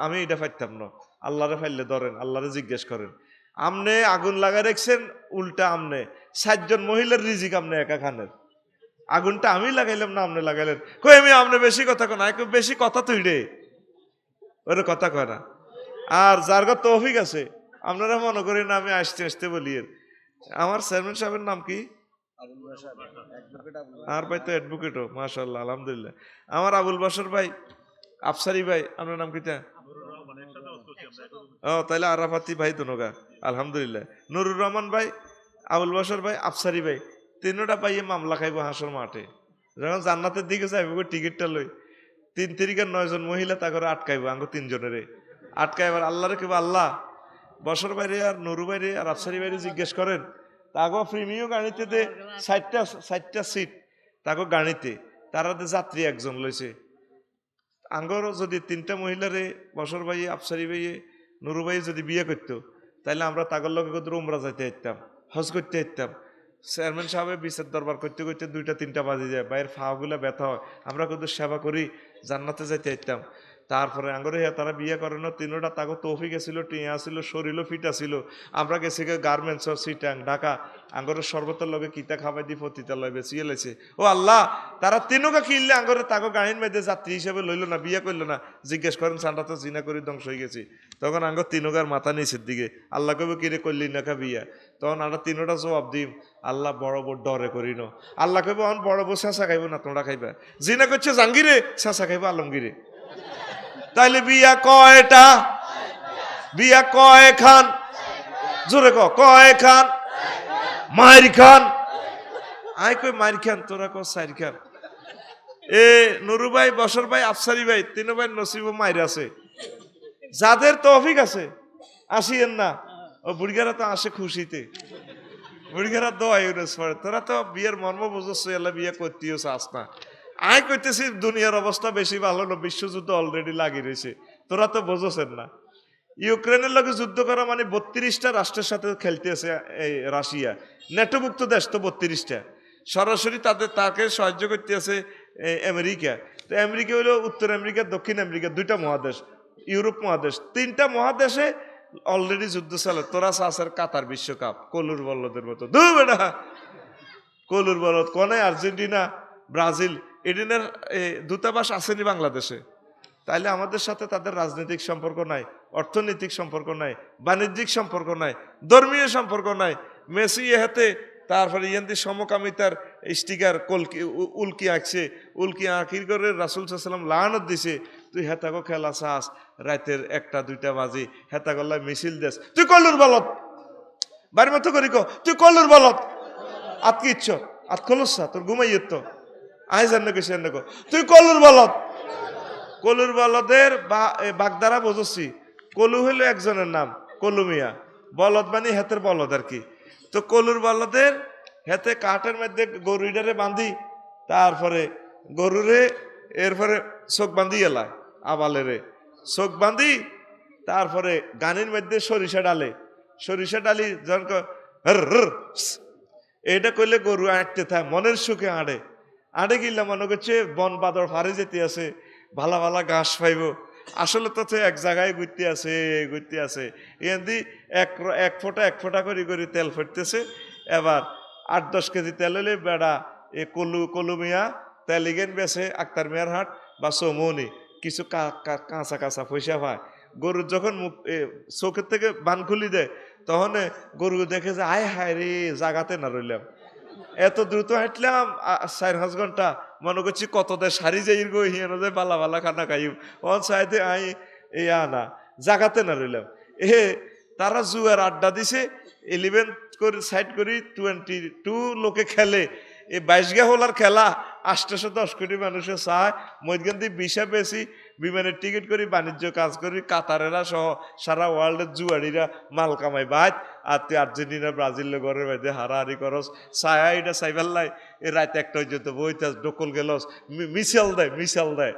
আমি এটা ফাইতাম না। আল্লাহরে ফাইলে ধরেন, আল্লাহরে জিজ্ঞেস করেন। আমনে আগুন লাগাই রাখছেন, উল্টা আমনে 7 জন মহিলার রিজিক আমনে একা খানের। আগুনটা আমি লাগাইলাম না আপনি লাগাইলেন। কই আমি আপনি বেশি কথা কয় না, বেশি কথা তুই রে, ওরে কথা কয় না। আর যার গা তৌফিক আছে, আপনারা মনে করেন না আমি আসতে আসতে বলি। আমার চেয়ারম্যান সাহেবের নাম কি? আর ভাই তো অ্যাডভোকেটও, মাশাআল্লাহ, আলহামদুলিল্লাহ। আমার আবুল বাশর ভাই, আফসারি ভাই, আপনার নাম কিটা? ও তাইলে আরাফাতি ভাই তো নগা, আলহামদুলিল্লাহ। নুরুর রহমান ভাই, আবুল বাশর ভাই, আফসারি ভাই, 3টা পাইয়ে মামলা খাইব হাসর মাঠে। যখন জান্নাতের দিকে যাইব টিকিটটা লই, 3 তারিখের 9 জন মহিলা তা করে আটকাইব, আঙ্গ 3 জনেরে আটকাইবার। আল্লাহরে কেব, আল্লাহ বছর বাইরে আর নুরু বাইরে আর আফসারি বাইরে জিজ্ঞেস করেন, তাগো প্রিমিয় গাড়িতে দে 60টা সিট, তাগো গাড়িতে তারা যাত্রী একজন লইছে। আঙ্গর যদি 3টা মহিলারে বছর ভাইয়ে, আফসারি ভাইয়ে, নুরু ভাইয়ে যদি বিয়ে করতো, তাইলে আমরা তাগর লগে কত উমরা যাইতে যেতাম, হজ করতে যেতাম। চেয়ারম্যান সাহেবের বিচার দরবার করতে করতে 2টা 3টা বাজে যায়, বাইরের ফাগুলা ব্যথা হয়, আমরা কত সেবা করি, জান্নাতে যাইতে যেতাম। তারপরে আঙ্গরে তারা বিয়ে করেন, তিনোটা তাকে তৌফিক ছিল, টিয়া ছিল, শরীরও ফিটা ছিল। আমরা গেছি গার্মেন্টস সিটাং ঢাকা, আঙ্গরের সর্বতের লগে কিতা খাবাই দি পতিতালয় বেঁচিয়ে লেছে। ও আল্লাহ, তারা তিনোকে কিনলে আঙ্গরে তাকে গাড়ির মধ্যে যাত্রী হিসেবে লইল না, বিয়ে করলো না। জিজ্ঞেস করেন সান্ডা তো জিনা করে ধ্বংস হয়ে গেছি। তখন আঙ্গর তিনোগার মাথা নিচের দিকে, আল্লাহ কবে কিরে করলি না খা বিয়া। তখন আমরা তিনোটা জবাব দিম, আল্লাহ বড় বড় ডরে করি ন। আল্লাহ কইব অন বড় বড় শেষা খাইব না, তোমরা খাইবা। জিনা করছে জাঙ্গিরে, শেষা খাইব আলমগিরে। তাইলে বিয়া কয়টা? বিয়া কয় খান? জোরে কয় খান? মায়ের খান। আয় কই মায়ের খান, তোরা ক সাইর খান। এ নুরু ভাই, বসর ভাই, আফসারি ভাই, তিনো ভাই নসিব মায়ের আছে। যাদের তৌফিক আছে আসিয়েন না। ও বুড়িগারা তো আসে খুশিতে, বুড়িগারা দোয়া ইউরেস পড়ে। তোরা তো বিয়ের মর্ম বুঝছ, এলা বিয়ে করতেও চাস না। আয় কইতেছি দুনিয়ার অবস্থা বেশি ভালো না, বিশ্বযুদ্ধ অলরেডি লাগিয়ে রয়েছে, তোরা তো বোঝছেন না। ইউক্রেনের লগে যুদ্ধ করা মানে 32টা রাষ্ট্রের সাথে খেলতেছে এই রাশিয়া। নেটোভুক্ত দেশ তো 32টা, সরাসরি তাকে সাহায্য করতে আছে আমেরিকা। তো আমেরিকা হলো উত্তর আমেরিকা, দক্ষিণ আমেরিকা, 2টা মহাদেশ, ইউরোপ মহাদেশ, 3টা মহাদেশে অলরেডি যুদ্ধ চলে। তোরা চাষের কাতার বিশ্বকাপ কলুর বল্লদের মতো দু বেটা, কলুর বলদ কোনে আর্জেন্টিনা, ব্রাজিল, এডিনের দূতাবাস আসেনি বাংলাদেশে। তাইলে আমাদের সাথে তাদের রাজনৈতিক সম্পর্ক নাই, অর্থনৈতিক সম্পর্ক নাই, বাণিজ্যিক সম্পর্ক নাই, ধর্মীয় সম্পর্ক নাই। মেসি হাতে তারপরে ইয়ান্তি সমকামিতার স্টিকার উল্কি আঁকছে, উল্কি আঁকির করে রাসুল সাল্লাম লানত দিছে, তুই হেতাগো খেলা চাস রাতের 1টা 2টা বাজে, হেতাগল্লায় মিছিল দেশ, তুই কল্লুর বলত বাড়ির মতো করি তুই কল্লুর বলত আতকি ইচ্ছ আত খোলসা তোর ঘুমাই তো আয় জান কেসে তুই কল্লুর বলত। কলুর বলদের বাগদারা বুঝছি, কলু হইল একজনের নাম, কলু মিয়া। বলদ মানে হেতের বলদ আর কি। তো কলুর বলদের হেতে কাঠের মধ্যে গরুটারে বাঁধি, তারপরে গরুরে এরপরে চোখ বাঁধি এলায়, আবালেরে চোখ বাঁধি, তারপরে গানের মধ্যে সরিষা ডালে, সরিষা ডালি যখন এটা করলে গরু আঁটতে থাকে, মনের সুখে আঁড়ে। আঁড়ে গিলা মনে করছে বন বাদর ফারে যেতে আছে, ভালা ভালা ঘাস পাইব। আসলে তো এক জায়গায় ঘুরতে আছে এদি এক ফোঁটা করে তেল ফুটতেছে। এবার 8-10 কেজি তেল হলে বেড়া এ কলু মিয়া তেল ইগেন বেছে আক্তার মিয়ার হাট বা চৌমনি কিছু কাঁচা পয়সা পায়। গরুর যখন মুখ চোখের থেকে বান খুলি দেয়, তখন গরু দেখে যে আয় হায় রে, জাগাতে না রইলাম, এত দ্রুত হাঁটলাম 4-5 ঘন্টা, মনে করছি কত দেশ সারি যাই গো, হিয়ানো যায় বালা বালা খানা খাইব, অন সাইতে আই না জাগাতে না রইলাম। তারা জুয়ার আড্ডা দিছে, 11 করে সাইড করি 22 লোকে খেলে, এই 22 হোলার খেলা 810 কোটি মানুষের চায়, মধ্যখান 20 বেশি বিমানের টিকিট করি, বাণিজ্য কাজ করি, কাতারেরা সহ সারা ওয়ার্ল্ডের জুয়ারিরা মাল কামাই বাইত। আর তুই আর্জেন্টিনা ব্রাজিল ঘরের বাইরে হারাহারি করস, ছায়া এটা সাইবাল্লাই এ রাত 1টা পর্যন্ত বইতাস, ডকল গেলস, মিশাল দেয়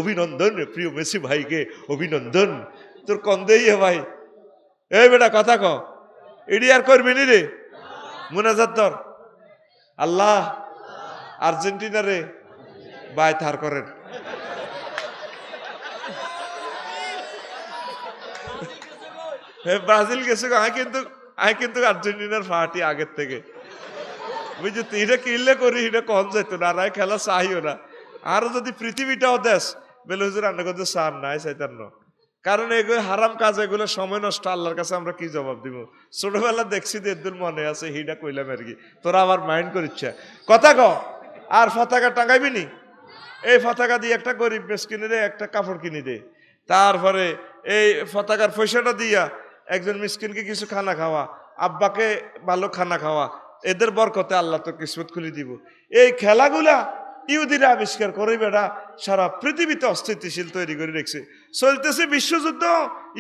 অভিনন্দন প্রিয় মেসি ভাইকে অভিনন্দন। তোর কন্দেই ভাই, এই বেটা কথা ক, এডি আর করবি নি রে মুনাজাত তোর। আল্লাহ আর্জেন্টিনা রে বাই থার করেন। ব্রাজিল গেছে, আমি কিন্তু আর্জেন্টিনার পার্টি আগের থেকে বুঝছি, এটা কিনলে করি, এটা কম যাইতো না, আর খেলা চাইও না। আরো যদি পৃথিবীটাও দেশ বেলে হুজুর রান্না করতে চান নাই চাইতাম না, কারণ এগুলো হারাম কাজ, এগুলো সময় নষ্ট। আল্লাহর কাছে আমরা কি জবাব দিব? ছোটবেলা দেখছি দেদুল মনে আছে, হিডা কইলাম আর কি, তোরা আবার মাইন্ড করিচ্ছে কথা ক। আর পতাকা টাঙ্গাইবি নি, এই পতাকা দিয়ে একটা গরিব মিসকিনে দে, একটা কাপড় কিনে দে, তারপরে এই পতাকার পয়সাটা দিয়া একজন মিসকিনকে কিছু খানা খাওয়া, আব্বাকে ভালো খানা খাওয়া, এদের বরকতে আল্লাহ তো কিসমত খুলে দিব। এই খেলাগুলা ইহুদিরা আবিষ্কার করে বেড়া সারা পৃথিবীতে অস্থিতিশীল তৈরি করে রেখেছে। চলতেছে বিশ্বযুদ্ধ,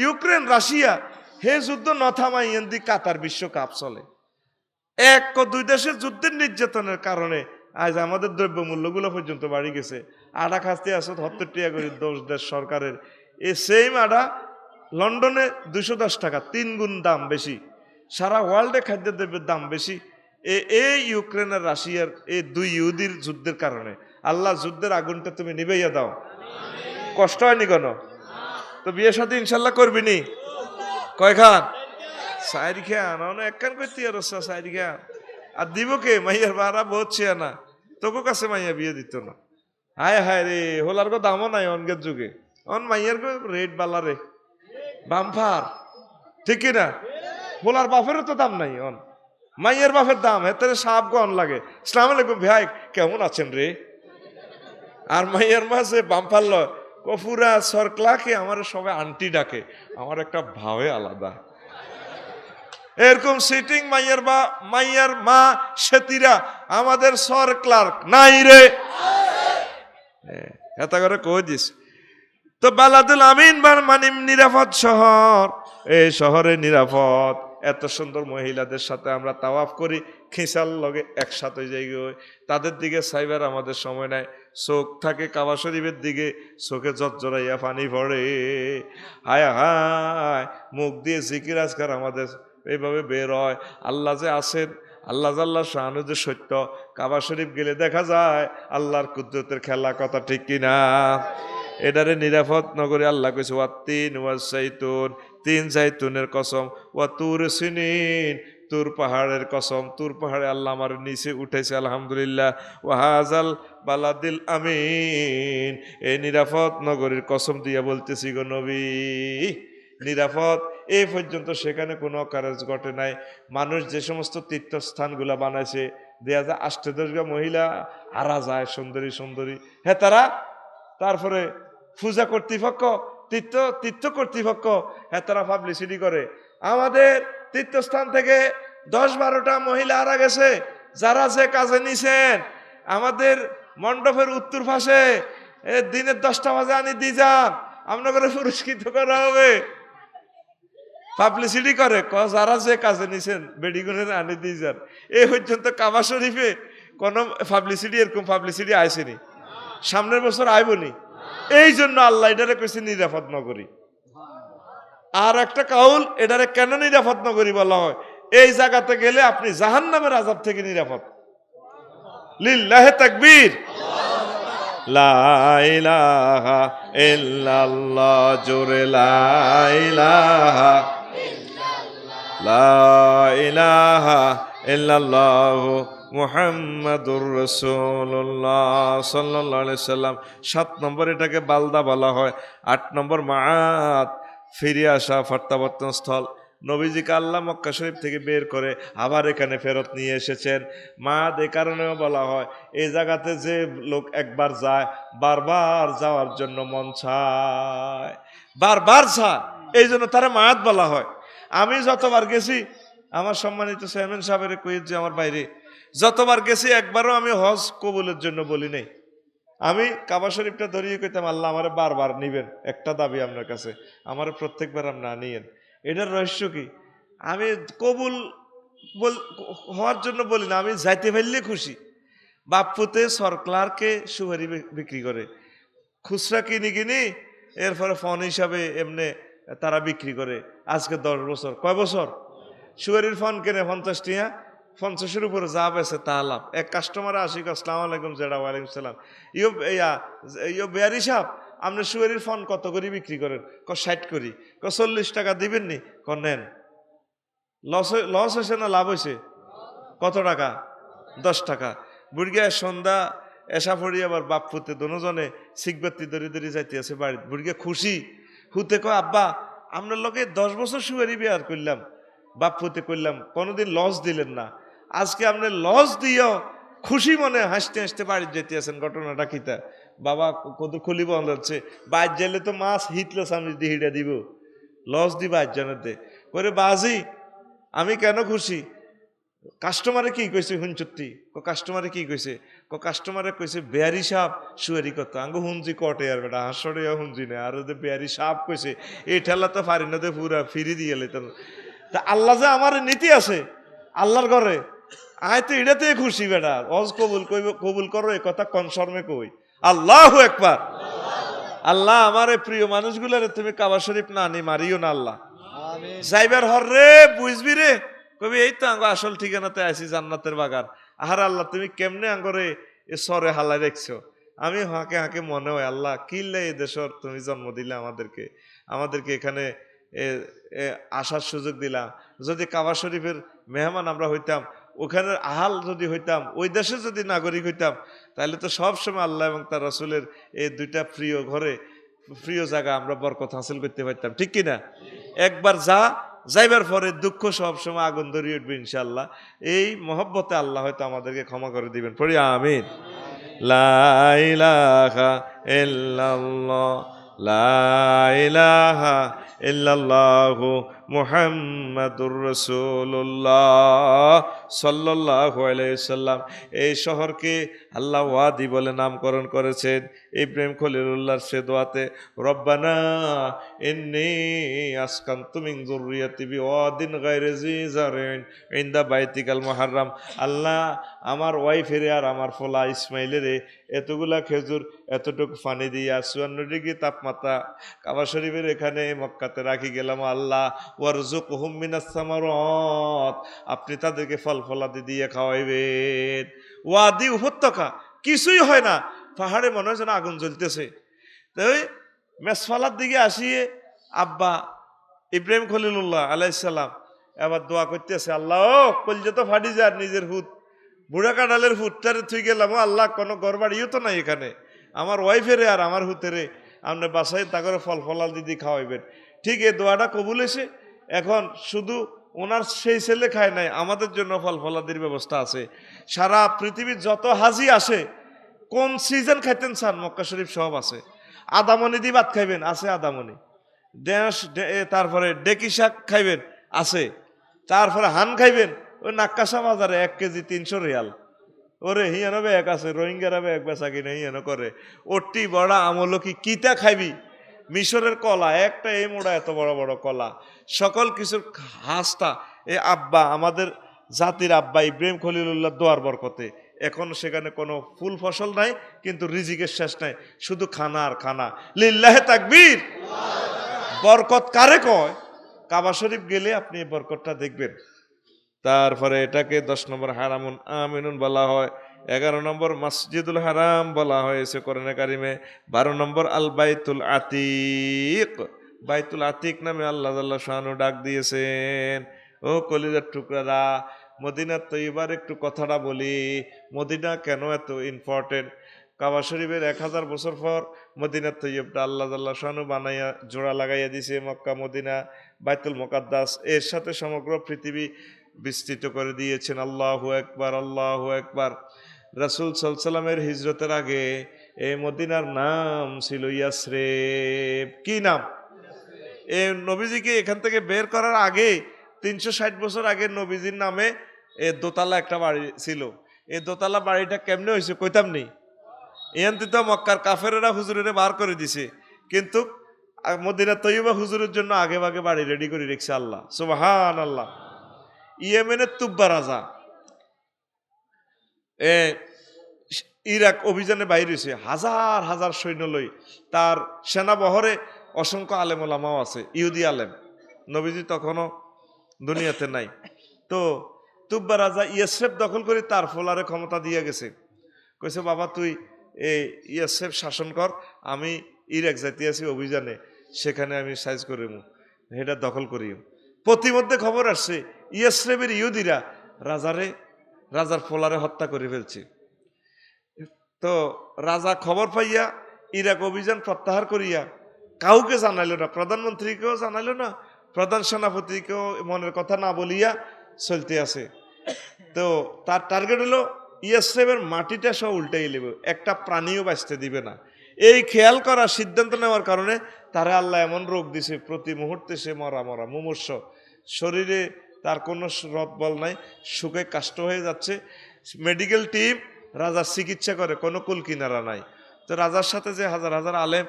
ইউক্রেন রাশিয়া, হে যুদ্ধ ন থামাই এন্দি কাতার বিশ্বকাপ চলে। 1-2 দেশের যুদ্ধের নির্যাতনের কারণে আজ আমাদের দ্রব্যমূল্যগুলো পর্যন্ত বাড়ি গেছে। আড়া খাস্তে আসত 70 টাকা করে 10 দেশ সরকারের, এই সেম আড়া লন্ডনে 210 টাকা, 3 গুণ দাম বেশি। সারা ওয়ার্ল্ডে খাদ্যদ্রব্যের দাম বেশি। এই ইউক্রেন আর রাশিয়ার এই দুই ইহুদির যুদ্ধের কারণে। আল্লাহ যুদ্ধের আগুনটা তুমি নিভাইয়া দাও। কষ্ট হয়নি কেন? তো বিয়ের সাথে ইনশাল্লাহ করবি নি? কয় খান? সাইড খান, এক কান করতে আর সাইড খান। আর দিব কে? মাইয়ার ভাড়া বহুত ছিয়া না, তোকে কাছে মাইয়া বিয়ে দিত না। হায় হায় রে, হোলার গো দামও নাই অনগের যুগে। অন মাইয়ার গো রেট বালা রে, বাম্পার, ঠিক কিনা? হোলার বাপেরও তো দাম নাই। অন মাইয়ের বাপের দাম হেতে সাপ গন লাগে। আসসালামু আলাইকুম ভাই, কেমন আছেন রে? আর মাইয়ের মাঝে বাম্পার লয় কফুরা সরকলাকে আমার সবাই আন্টি ডাকে, আমার একটা ভাবে আলাদা। এরকম সিটিং মাইয়ার মা সেতিরা আমাদের সর ক্লার্ক নাই রে, এটা করে কই দিস। তো বালাদুল আমিন মানিম নিরাপদ শহর, এই শহরে নিরাপদ। এত সুন্দর মহিলাদের সাথে আমরা তাওয়াফ করি, খিসাল লগে একসাথে যাই। তাদের দিকে সাইবার আমাদের সময় নাই। চোখ থাকে কাবা শরীফের দিকে, চোখে জর্জরাইয়া পানি পড়ে। হায় হায়, মুখ দিয়ে জিকির আজকার আমাদের এইভাবে বের হয়। আল্লাহ যে আছেন, আল্লাহ জাল্লাহ শাহানু যে সত্য, কাবা শরীফ গেলে দেখা যায় আল্লাহর কুদরতের খেলা, কথা ঠিক কিনা? এটারে নিরাপদ নগরে আল্লাহ কইছে ওয়াত্তিন ওয়াসাইতুন, 3 জাইতুনের কসম, ওয়া তুর সিনিন, তুর পাহাড়ের কসম। তুর পাহাড়ে আল্লাহ আমার নিচে উঠেছে, আলহামদুলিল্লাহ। ওয়াহাজাল বালাদিল আমিন, এই নিরাপদ নগরীর কসম দিয়া বলতেছি গো নবী, নিরাপদ। এই পর্যন্ত সেখানে কোনো কাজ ঘটে নাই। মানুষ যে সমস্ত তীর্থস্থানগুলা বানাইছে, দেয়া যায় 8-10 মহিলা আরা যায়, সুন্দরী সুন্দরী। হ্যাঁ, তারপরে পূজা কর্তৃপক্ষ, তীর্থ কর্তৃপক্ষ, হ্যাঁ তারা পাবলিসিটি করে। আমাদের তীর্থস্থান থেকে 10-12টা মহিলা আরা গেছে, যারা যে কাজে নিছেন আমাদের মণ্ডপের উত্তর পাশে দিনের 10টা বাজে আনি দিয়ে যান, আপনাদের পুরস্কৃত করা হবে। পাবলিসিটি করে, যারা যে কাজে নিছেন বেডিগুনের আনি দিয়ে যান। এই পর্যন্ত কাবা শরীফে কোন পাবলিসিটি, এরকম পাবলিসিটি আইসেনি, সামনের বছর আইবনি। এই জন্য আল্লাহ এটারে কইছে নিরাপদ নগরী। আর একটা কাউল, এটারে কেন নিরাপদ নগরী বলা হয়? এই জায়গাতে গেলে আপনি জাহান্নামের আযাব থেকে নিরাপদ। লিল্লাহি তাকবীর, লা ইলাহা ইল্লাল্লাহ, জোরে লা ইলাহা ইল্লাল্লাহু মুহাম্মাদুর রাসূলুল্লাহ সাল্লাল্লাহু আলাইহি সাল্লাম। 7 নম্বর এটাকে বালদা বলা হয়। 8 নম্বর মাআত, ফিরে আসা, প্রত্যাবর্তন স্থল। নবীজিকে আল্লাহ মক্কা শরীফ থেকে বের করে আবার এখানে ফেরত নিয়ে এসেছেন। মাআত এই কারণেও বলা হয়, এই জায়গাতে যে লোক একবার যায় বারবার যাওয়ার জন্য মন চায়, বারবার চায়, এই জন্য তারা মাআত বলা হয়। আমি যতবার গেছি, আমার সম্মানিত চেয়ারম্যান সাহেবের কইত যে আমার বাইরে যতবার গেছি, একবারও আমি হজ কবুলের জন্য বলি নাই। আমি কাবা শরীফটা ধরিয়ে কইতাম, আল্লাহ আমারে বারবার নিবেন, একটা দাবি আপনার কাছে, আমার প্রত্যেকবার আপনি নিয়েন। এটার রহস্য কি? আমি কবুল হওয়ার জন্য বলি না, আমি যাইতে পারলে খুশি। বাপ্পুতে সরকারকে সুপারি বিক্রি করে, খুচরা কিনি, এরপরে ফোন হিসাবে এমনি তারা বিক্রি করে। আজকে 10 বছর, কয় বছর সুপারির ফোন কেনে 50 টিয়া, 50-এর উপরে যা পেয়েছে তা লাভ। এক কাস্টমার আসি, আসসালামু আলাইকুম, জেডা ওয়ালাইকুম সালাম, ইয়ো বেয়ারি সাহেব, আপনি সুপারির ফোন কত করে বিক্রি করেন? 60 করি। 40 টাকা দিবেন নি? নেন। লস হয়েছে না লাভ হয়েছে? কত টাকা? 10 টাকা। বুড়িয়া সন্ধ্যা এসা পড়ি আবার বাপ ফুতে দুজনে সিগবাতি দরি যাইতে আছে বাড়ি। বুড়িয়া খুশি হুতে কয়, আব্বা আপনার লোকে 10 বছর সুপারি বিয়ার করলাম, বাপ ফুতে করলাম, কোনোদিন লস দিলেন না, আজকে আপনি লস দিও খুশি মনে হাসতে হাসতে বাড়ি যেতে আছেন। ঘটনাটা কিতা? বাবা কত খুলি বন্ধ হচ্ছে, বাইর যাইলে তো মাছ হিটলো আমি দিহিটা দিব, লস দিবা জানাতে করে বাজি। আমি কেন খুশি? কাস্টমারে কি কইছে হুনচুত্তি? কাস্টমারে কি কইছে? কাস্টমারে কইছে বেয়ারি সাপ সুয়ারি কত আঙ্গু হুঞ্জি কটে আর বেটা হাসড়ে হুঞ্জি না, আর ওদের বেয়ারি সাপ কইছে এই ঠেলা তো পারি না, পুরা ফিরি দিয়ে লেতেন। তা আল্লাহ যে আমার নীতি আছে আল্লাহর ঘরে, আয় তো এটাতে খুশি বেটা। অজ কবুল করো, এ কথা কনফার্মে কই। আল্লাহু আকবার। আল্লাহ আমার এই প্রিয় মানুষগুলারে তুমি কাবা শরীফ না নি মারিও না আল্লাহ। আমিন যাইবার হর রে বুঝবি রে কবি এই তো আঙ্গ আসল ঠিকানাতে আছি জান্নাতের বাগান। আহার আল্লাহ তুমি কেমনে আঙ্গরে এ সরে হালাই রেখছো। আমি হাঁকে হাঁকে মনে হয় আল্লাহ কিল্লে এই দেশর তুমি জন্ম দিলে আমাদেরকে, আমাদেরকে এখানে এ এ আসার সুযোগ দিলাম। যদি কাবা শরীফের মেহমান আমরা হইতাম, ওখানের আহাল যদি হইতাম, ওই দেশে যদি নাগরিক হইতাম, তাহলে তো সবসময় আল্লাহ এবং তার রাসূলের এই দুইটা প্রিয় ঘরে প্রিয় জায়গা আমরা বরকত হাসিল করতে পারতাম, ঠিক কিনা? একবার যাইবার পরে দুঃখ সব সময় আগুন ধরিয়ে উঠবে ইনশাআল্লাহ। এই মহব্বতে আল্লাহ হয়তো আমাদেরকে ক্ষমা করে দিবেন, পড়ি আমিন। লা ইলাহা ইল্লাল্লাহ, লা ইলাহা ইল্লাল্লাহু মুহাম্মাদুর রাসূলুল্লাহ সাল্লাল্লাহু আলাইহি সাল্লাম। এই শহরকে আল্লাহ ওয়াদি বলে নামকরণ করেছেন ইব্রাহিম খলিলুল্লাহর সে দোয়াতে, রব্বানা ইন্নী আসকানতু মিন যুররিয়াতি বিওয়াদিন গায়রি জি জারইন ইনদা বাইতিকাল মুহাররাম। আল্লাহ আমার ওয়াইফেরে আর আমার ফলা ইসমাইলেরে এতগুলা খেজুর এতটুকু পানি দিয়া 54 ডিগ্রি তাপমাত্রা কাবা শরীফের এখানে মক্কাতে রাখি গেলাম। আল্লাহ ওয়ারযুকহুম মিনাস সামারাত, আপনি তাদেরকে ফল ফলাদি দিয়ে খাওয়াইবেন। ওয়াদি উপত্যকা কিছুই হয় না, পাহাড়ে মনে হয় যেন আগুন জ্বলতেছে। তাই মেসফালার দিকে আসিয়ে আব্বা ইব্রাহিম খলিলুল্লাহ আলাইহিস সালাম এবার দোয়া করতেছে, আল্লাহ কলজে তো ফাটি যার নিজের হুত বুড়া কাঁঠালের হুতটারে থুই গেলাম, আল্লাহ কোনো ঘর বাড়িও তো নাই এখানে, আমার ওয়াইফেরে আর আমার হুতেরে আপনি বাসায় তা করে ফল ফলাল দিদি খাওয়াইবেন। ঠিক এই দোয়াটা কবুল হয়েছে। এখন শুধু ওনার সেই ছেলে খায় নাই, আমাদের জন্য ফল ফলাদির ব্যবস্থা আছে। সারা পৃথিবীর যত হাজি আসে, কোন সিজন খাইতেন চান মক্কা শরীফ সব আছে। আদামনি দিয়ে ভাত খাইবেন আছে, আদামনি তারপরে ডেকি শাক খাইবেন আছে, তারপরে হান খাইবেন ওই নাক্কাশা বাজারে 1 কেজি 300 রিয়াল। ওরে হিয়ানো ব্যাগ আছে, রোহিঙ্গারা ব্যাগ বেচা কিনে হিয়ানো করে। ওটি বড়া আমল কি কিতা খাইবি, মিশরের কলা একটা এই মোড়া এত বড় বড় কলা, সকল কিছুর হাসতা। এ আব্বা আমাদের জাতির আব্বা ইব্রাহিম খলিলুল্লাহ দোয়ার বরকতে এখন সেখানে কোনো ফুল ফসল নাই, কিন্তু রিজিকের শেষ নাই, শুধু খানা আর খানা। লিল্লাহে তাকবীর। বরকত কারে কয়? কাবা শরীফ গেলে আপনি এই বরকতটা দেখবেন। তারপরে এটাকে 10 নম্বর হারামুন আমিনুন বলা হয়, 11 নম্বর মসজিদুল হারাম বলা হয়েছে কোরআনে কারিমে, 12 নম্বর আল বাইতুল আতিক, বাইতুল আতিক নামে আল্লাহ জাল্লা শানু ডাক দিয়েছেন। ও কলিজার টুকরারা, মদিনা তৈবার একটু কথাটা বলি, মদিনা কেন এত ইম্পর্টেন্ট। কাবা শরীফের 1000 বছর পর মদিনা তৈয়বটা আল্লাহ জাল্লা শানু বানাইয়া জোড়া লাগাইয়া দিছে মক্কা মদিনা বাইতুল মুকাদ্দাস, এর সাথে সমগ্র পৃথিবী বিস্তৃত করে দিয়েছেন। আল্লাহু আকবার, আল্লাহু আকবার। রাসূল সাল্লাল্লাহু আলাইহি সাল্লামের হিজরতের আগে এই মদিনার নাম ছিল ইয়াসরিব। কি নাম? এই নবীজিকে এখান থেকে বের করার আগে 360 বছর আগে নবীজির নামে এ দোতলা একটা বাড়ি ছিল। এই দোতলা বাড়িটা কেমনে হয়েছে কইতাম নি। এখান তো মক্কার কাফেরেরা হুজুরেরা বার করে দিছে, কিন্তু মদিনা তৈয়বা হুজুরের জন্য আগে ভাগে বাড়ি রেডি করে রেখেছে আল্লাহ। সুবহানাল্লাহ। ইয়েমেনের তুব্বা রাজা ইরাক অভিযানে বাইরে হয়েছে, হাজার হাজার সৈন্য লই, তার সেনাবহরে অসংখ্য আলেম ওলামাও আছে, ইহুদি আলেম। নবীজি তখনও দুনিয়াতে নাই। তো তুব্বা রাজা ইয়াসরিব দখল করে তার ফলারে ক্ষমতা দিয়ে গেছে। কইছে বাবা তুই ইয়াসরিব শাসন কর, আমি ইরাক যাইতে আছি অভিযানে, সেখানে আমি সাইজ করে এটা দখল করিও। প্রতিমধ্যে খবর আসছে ইয়াসরিবের ইহুদিরা রাজার ফলারে হত্যা করে ফেলছে। তো রাজা খবর পাইয়া ইরাক অভিযান প্রত্যাহার করিয়া কাউকে জানাইল না, প্রধানমন্ত্রীকেও জানাইল না, প্রধান সেনাপতিকেও মনের কথা না বলিয়া চলতে আছে। তো তার টার্গেট হলো ইয়াসরিবের মাটিটা সব উল্টাই নেবে, একটা প্রাণীও বাঁচতে দিবে না। এই খেয়াল করার সিদ্ধান্ত নেওয়ার কারণে তারা আল্লাহ এমন রোগ দিছে, প্রতি মুহূর্তে সে মরা মুমূর্ষ, শরীরে তার কোনো রদ বল নাই, শুকে কাষ্ট হয়ে যাচ্ছে। মেডিকেল টিম রাজার চিকিৎসা করে, কোনো কুল কিনারা নাই। তো রাজার সাথে যে হাজার হাজার আলেম,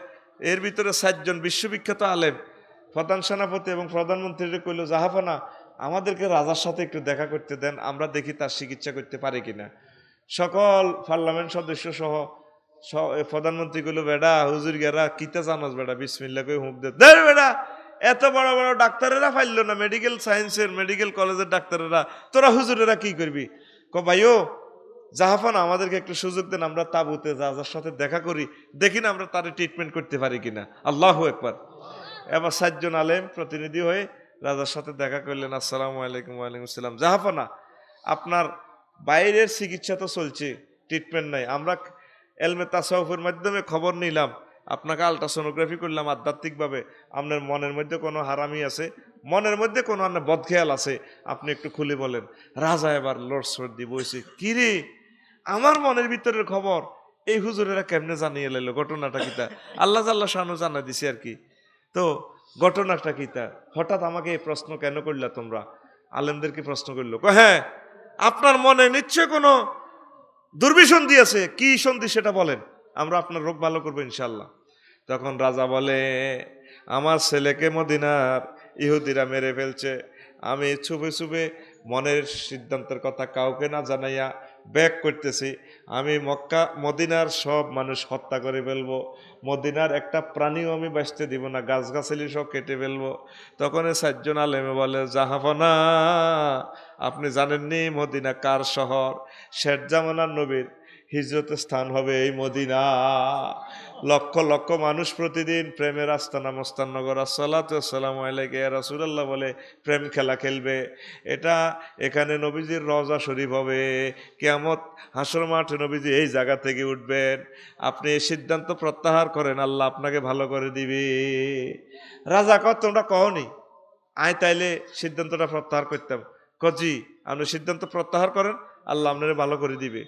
এর ভিতরে 4 জন বিশ্ববিখ্যাত আলেম প্রধান সেনাপতি এবং প্রধানমন্ত্রীকে কইল, জাহাফানা আমাদেরকে রাজার সাথে একটু দেখা করতে দেন, আমরা দেখি তার চিকিৎসা করতে পারি কিনা। সকল পার্লামেন্ট সদস্য সহ প্রধানমন্ত্রী কইলো বেড়া হুজুর গেরা কিতা জানোস বেড়া বিসমিল্লাহ কই হুঁক দে বেড়া এত বড় বড় ডাক্তারেরা ফাইল না মেডিকেল সায়েন্সের মেডিকেল কলেজের ডাক্তারেরা তোরা হুজুরেরা কি করবি ভাইও জাহাফান আমাদেরকে একটু সুযোগ দেন আমরা তাবুতে যার সাথে দেখা করি দেখি না আমরা তার ট্রিটমেন্ট করতে পারি কিনা আল্লাহু আকবার। এবার 7 জন আলেম প্রতিনিধি হয়ে রাজার সাথে দেখা করলেন। আসসালামু আলাইকুম। ওয়ালাইকুম আসসালাম। জাহাফানা আপনার বাইরের চিকিৎসা তো চলছে, ট্রিটমেন্ট নাই, আমরা এলমে তাসাউফের মাধ্যমে খবর নিলাম, আপনাকে আলট্রাসোনোগ্রাফি করলাম আধ্যাত্মিকভাবে, আপনার মনের মধ্যে কোনো হারামি আছে, মনের মধ্যে কোনো আপনার বদখেয়াল আছে, আপনি একটু খুলে বলেন। রাজা এবার লড়সড় দিয়ে বসে, কিরে আমার মনের ভিতরের খবর এই হুজুরেরা কেমনে জানিয়ে লাইলো, ঘটনাটা কিতা? আল্লাহ জাল্লা শানু জানা দিছে আর কি। তো ঘটনাটা কিতা? হঠাৎ আমাকে এই প্রশ্ন কেন করলা তোমরা? আলেমদেরকে প্রশ্ন করলো, হ্যাঁ আপনার মনে নিশ্চয় কোনো দুর্বিসন্ধি আছে, কি সন্ধি সেটা বলেন, আমরা আপনার রোগ ভালো করবো ইনশাল্লাহ। তখন রাজা বলে, আমার ছেলেকে মদিনার ইহুদিরা মেরে ফেলছে, আমি ছুপে ছুপে মনের সিদ্ধান্তের কথা কাউকে না জানাইয়া ব্যাক করতেছি, আমি মক্কা মদিনার সব মানুষ হত্যা করে ফেলবো, মদিনার একটা প্রাণীও আমি বাঁচতে দিব না, গাছগাছালি সব কেটে ফেলবো। তখন 4 জন আলেমে বলে, জাহাফনা আপনি জানেননি মদিনা কার শহর? শেষ জামানার নবীর হিজরতের স্থান হবে এই মদিনা। লক্ষ লক্ষ মানুষ প্রতিদিন প্রেমের আস্তানা মস্তাননগর আসসালাতু ওয়াসসালামু আলাইকা ইয়া রাসূলুল্লাহ বলে প্রেম খেলা খেলবে। এটা এখানে নবীজির রওজা শরীফ হবে, কিয়ামত হাসর মাঠে নবীজি এই জায়গা থেকে উঠবেন, আপনি এই সিদ্ধান্ত প্রত্যাহার করেন, আল্লাহ আপনাকে ভালো করে দিবে। রাজা কত তোমরা কওনি, আয় তাইলে সিদ্ধান্তটা প্রত্যাহার করতাম। কজি আপনি সিদ্ধান্ত প্রত্যাহার করেন, আল্লাহ আপনারে ভালো করে দিবে।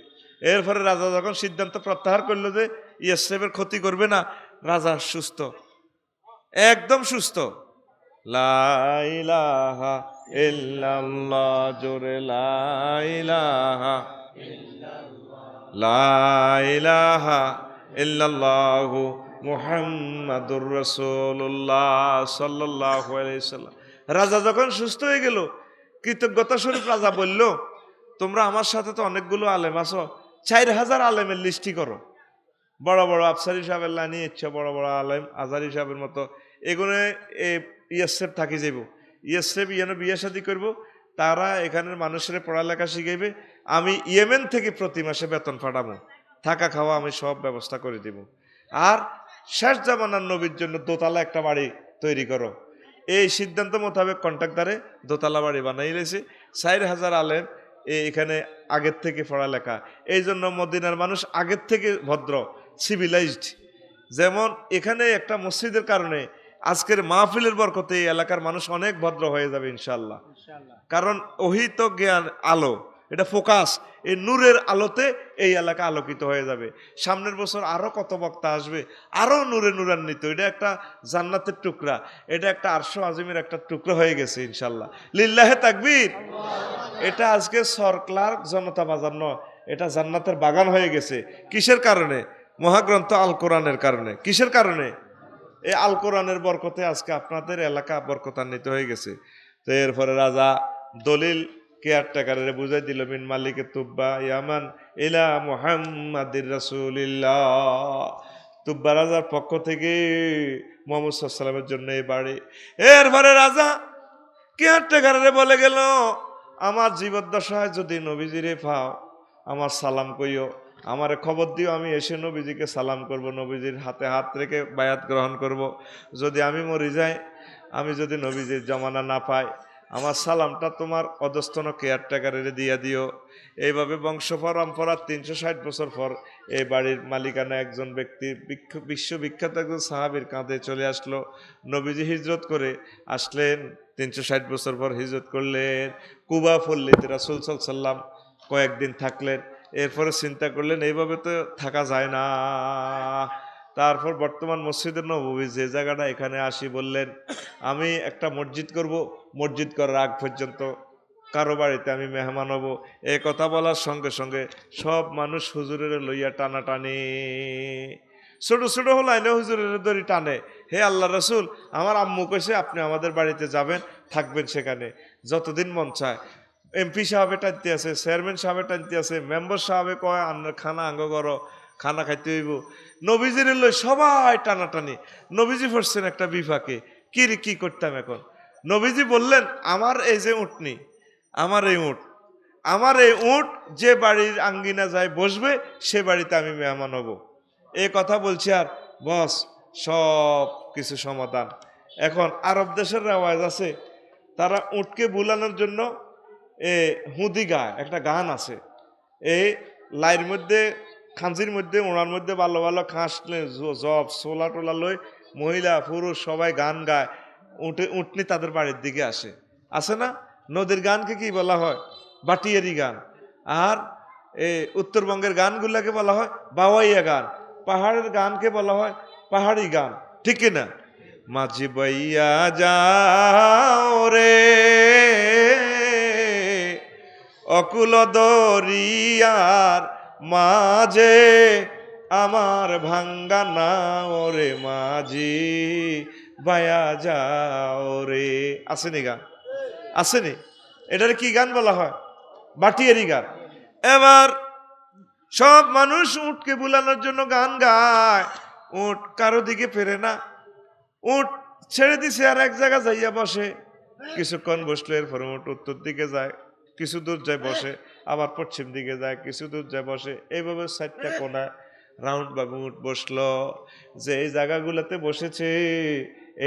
এরপরে রাজা যখন সিদ্ধান্ত প্রত্যাহার করলো যে ইয়াসরিবের ক্ষতি করবে না, রাজা সুস্থ, একদম সুস্থ। লা ইলাহা ইল্লাল্লাহ, জোরে লা ইলাহা, লা ইলাহা ইল্লাল্লাহু মুহাম্মাদুর রাসূলুল্লাহ সাল্লাল্লাহু আলাইহি সাল্লাম। রাজা যখন সুস্থ হয়ে গেল, কৃতজ্ঞতা স্বরূপ রাজা বলল, তোমরা আমার সাথে তো অনেকগুলো আলেম আছো, 4000 আলেমের লিস্টি করো, বড় বড় আফসারি সাহেবের লাইনে ইচ্ছা, বড় বড় আলেম আজারি সাহেবের মতো এগুলো ইয়াসেফ থাকি যাইব, ইয়াসেফ ইয়ানো বিয়ে শাদী করবো, তারা এখানের মানুষের পড়ালেখা শিখাইবে, আমি ইয়েমেন থেকে প্রতি মাসে বেতন পাঠাবো, থাকা খাওয়া আমি সব ব্যবস্থা করে দিব। আর শেষ জামানার নবীর জন্য দোতলা একটা বাড়ি তৈরি করো। এই সিদ্ধান্ত মোতাবেক কন্ট্রাক্টরে দোতলা বাড়ি বানাই রেছে। 4000 আলেম এখানে আগের থেকে পড়ালেখা, এই জন্য মদিনার মানুষ আগের থেকে ভদ্র, সিভিলাইজড। যেমন এখানে একটা মসজিদের কারণে আজকের মাহফিলের বরকতে এই এলাকার মানুষ অনেক ভদ্র হয়ে যাবে ইনশাল্লাহ। কারণ ওহিত জ্ঞান আলো, এটা ফোকাস, এই নূরের আলোতে এই এলাকা আলোকিত হয়ে যাবে। সামনের বছর আরো কত বক্তা আসবে, আরো নূরে নূরান্বিত, এটা একটা জান্নাতের টুকরা, এটা একটা আরশে আজিমের একটা টুকরা হয়ে গেছে ইনশাল্লাহ। লিল্লাহে তাকবীর। এটা আজকে সরকার জনতা বাজার নয়, এটা জান্নাতের বাগান হয়ে গেছে। কিসের কারণে? মহাগ্রন্থ আল কোরআনের কারণে। কিসের কারণে? এই আল কোরআনের বরকতে আজকে আপনাদের এলাকা বরকতান্বিত হয়ে গেছে। তো এরপরে রাজা দলিল কেয়ারটেকারে বুঝাই দিল, মিন মালিকে তুব্বা ইয়ামান ইলা মুহাম্মাদির রাসূলিল্লাহ, তুব্বা রাজার পক্ষ থেকে মুহাম্মদ সাল্লাল্লাহু আলাইহি ওয়াসাল্লামের জন্য এই বাড়ি। এরপরে রাজা কেয়ারটেকারে বলে গেল, আমার জীবদ্দশায় যদি নবীজিরে পাও আমার সালাম কইও, আমারে খবর দিও, আমি এসে নবীজিকে সালাম করব, নবীজির হাতে হাত রেখে বায়াত গ্রহণ করব। যদি আমি মরে যাই, আমি যদি নবীজির জমানা না পাই, আমার সালামটা তোমার অধস্তন কেয়ারটেকারে দিয়ে দিও। এইভাবে বংশ পরম্পরা 360 বছর পর এই বাড়ির মালিকানা একজন ব্যক্তি, বিশ্ববিখ্যাত একজন সাহাবীর কাঁধে চলে আসলো। নবীজি হিজরত করে আসলেন, 360 বছর পর হিজরত করলেন, কুবা পল্লীতে রাসূল সাল্লাল্লাহু আলাইহি ওয়াসাল্লাম কয়েকদিন থাকলেন। এরপরে চিন্তা করলেন এইভাবে তো থাকা যায় না। তারপর বর্তমান মসজিদে নববী যে জায়গাটা, এখানে আসি বললেন আমি একটা মসজিদ করব, মসজিদ করার আগ পর্যন্ত কারো বাড়িতে আমি মেহমান হব। এই কথা বলার সঙ্গে সঙ্গে সব মানুষ হুজুরের লইয়া টানাটানি, ছোট ছোট হলাইনে হুজুরের দড়ি টানে। হে আল্লাহ রসুল, আমার আম্মু কইছে আপনি আমাদের বাড়িতে যাবেন, থাকবেন সেখানে যতদিন মন চায়। এমপি সাহেবে টানতে আছে, চেয়ারম্যান সাহেবে টানতে আছে, মেম্বার সাহেবে কয় খানা আঙ্গ করো, খানা খাইতে হইব। নবীজির লই সবাই টানাটানি। নবীজি পড়ছেন একটা বিফাকে, কি করতাম এখন? নবীজি বললেন, আমার এই যে উটনি, আমার এই উট, আমার এই উট যে বাড়ির আঙ্গিনা যায় বসবে, সে বাড়িতে আমি মেহমান হব। এই কথা বলছি, আর বস সব কিছু সমাধান। এখন আরব দেশের রেওয়াজ আছে, তারা উটকে বুলানোর জন্য হুদি গায়, একটা গান আছে। এই লাইর মধ্যে, খাঁজির মধ্যে, ওনার মধ্যে ভালো ভালো খাঁস জব সোলা টোলা লই মহিলা পুরুষ সবাই গান গায়, উটনি তাদের বাড়ির দিকে আসে। আছে না? নদীর গানকে কি বলা হয়? বাটিয়ারি গান। আর উত্তরবঙ্গের গানগুলাকে বলা হয় বাওয়াইয়া গান। পাহাড়ের গানকে বলা হয় পাহাড়ি গান, ঠিক না? মাঝি বাইয়া যাও রে অকুল দরিয়ার মাঝে, আমার ভাঙ্গা নাও রে মাঝি বায়া যাও রে। আসেনি গান? আসেনি? এটার কি গান বলা হয়? বাটিয়ারি গান। এবার সব মানুষ উটকে বুলানোর জন্য গান গায়, উট কারো দিকে ফেরে না। উট ছেড়ে দিছে আর এক জায়গা যাইয়া বসে। কিছুক্ষণ বসলে এরপর উট উত্তর দিকে যায়, কিছু দূর যায় বসে, আবার পশ্চিম দিকে যায়, কিছু দূর যায় বসে। এইভাবে 4টা কোণা রাউন্ড ভাবে উট বসলো। যে এই জায়গাগুলোতে বসেছে,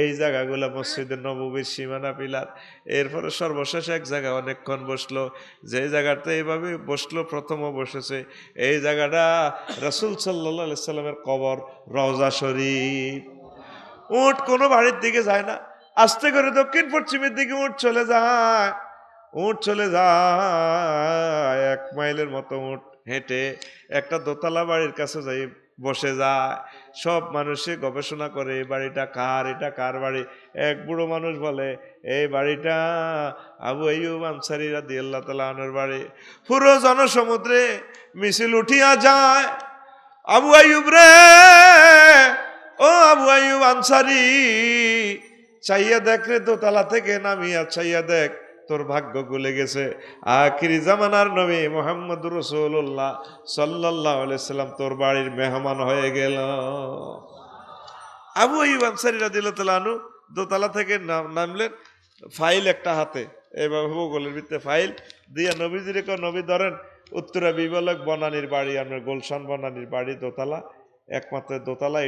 এই জায়গাগুলা মসজিদের নববীর সীমানা পিলার। এরপরে সর্বশেষ এক জায়গা অনেকক্ষণ বসলো, যে জায়গাতে এইভাবে বসলো, প্রথমও বসেছে, এই জায়গাটা রাসূল সাল্লাল্লাহু আলাইহি সাল্লামের কবর, রওজা শরীফ। উট কোনো বাড়ির দিকে যায় না, আস্তে করে দক্ষিণ পশ্চিমের দিকে উট চলে যায়। উট চলে যায় 1 মাইলের মতো উট হেঁটে একটা দোতলা বাড়ির কাছে যাই বসে যায়। সব মানুষে গবেষণা করে, এই বাড়িটা কার, এটা কার বাড়ি। এক বুড়ো মানুষ বলে, এই বাড়িটা আবু আইয়ুব আনসারী রাদিয়াল্লাহু তাআলা আনহুর বাড়ি। পুরো জনসমুদ্রে মিছিল উঠিয়া যায়, আবু আইয়ুব রে, ও আবু আইয়ুব আনসারী, চাইয়া দেখ রে, দোতলা থেকে নামিয়া চাইয়া দেখ, তোর ভাগ্য গুলে গেছে। আখিরি জামানার নবী মুহাম্মদুর রাসূলুল্লাহ সাল্লাল্লাহু আলাইহি সাল্লাম তোর বাড়ির মেহমান হয়ে গেল। আবু আইয়ুব আনসারী রাদিয়াল্লাহু তাআলা আনহু দোতলা থেকে নামলেন, ফাইল একটা হাতে, এইভাবে বগলের ভিতরে ফাইল দিয়া নবীজিরে কয়, নবী ধরেন, উত্তরা বিবলক বনানীর বাড়ি, আপনার গুলশান বনানীর বাড়ি, দোতলা, একমাত্র দোতলা,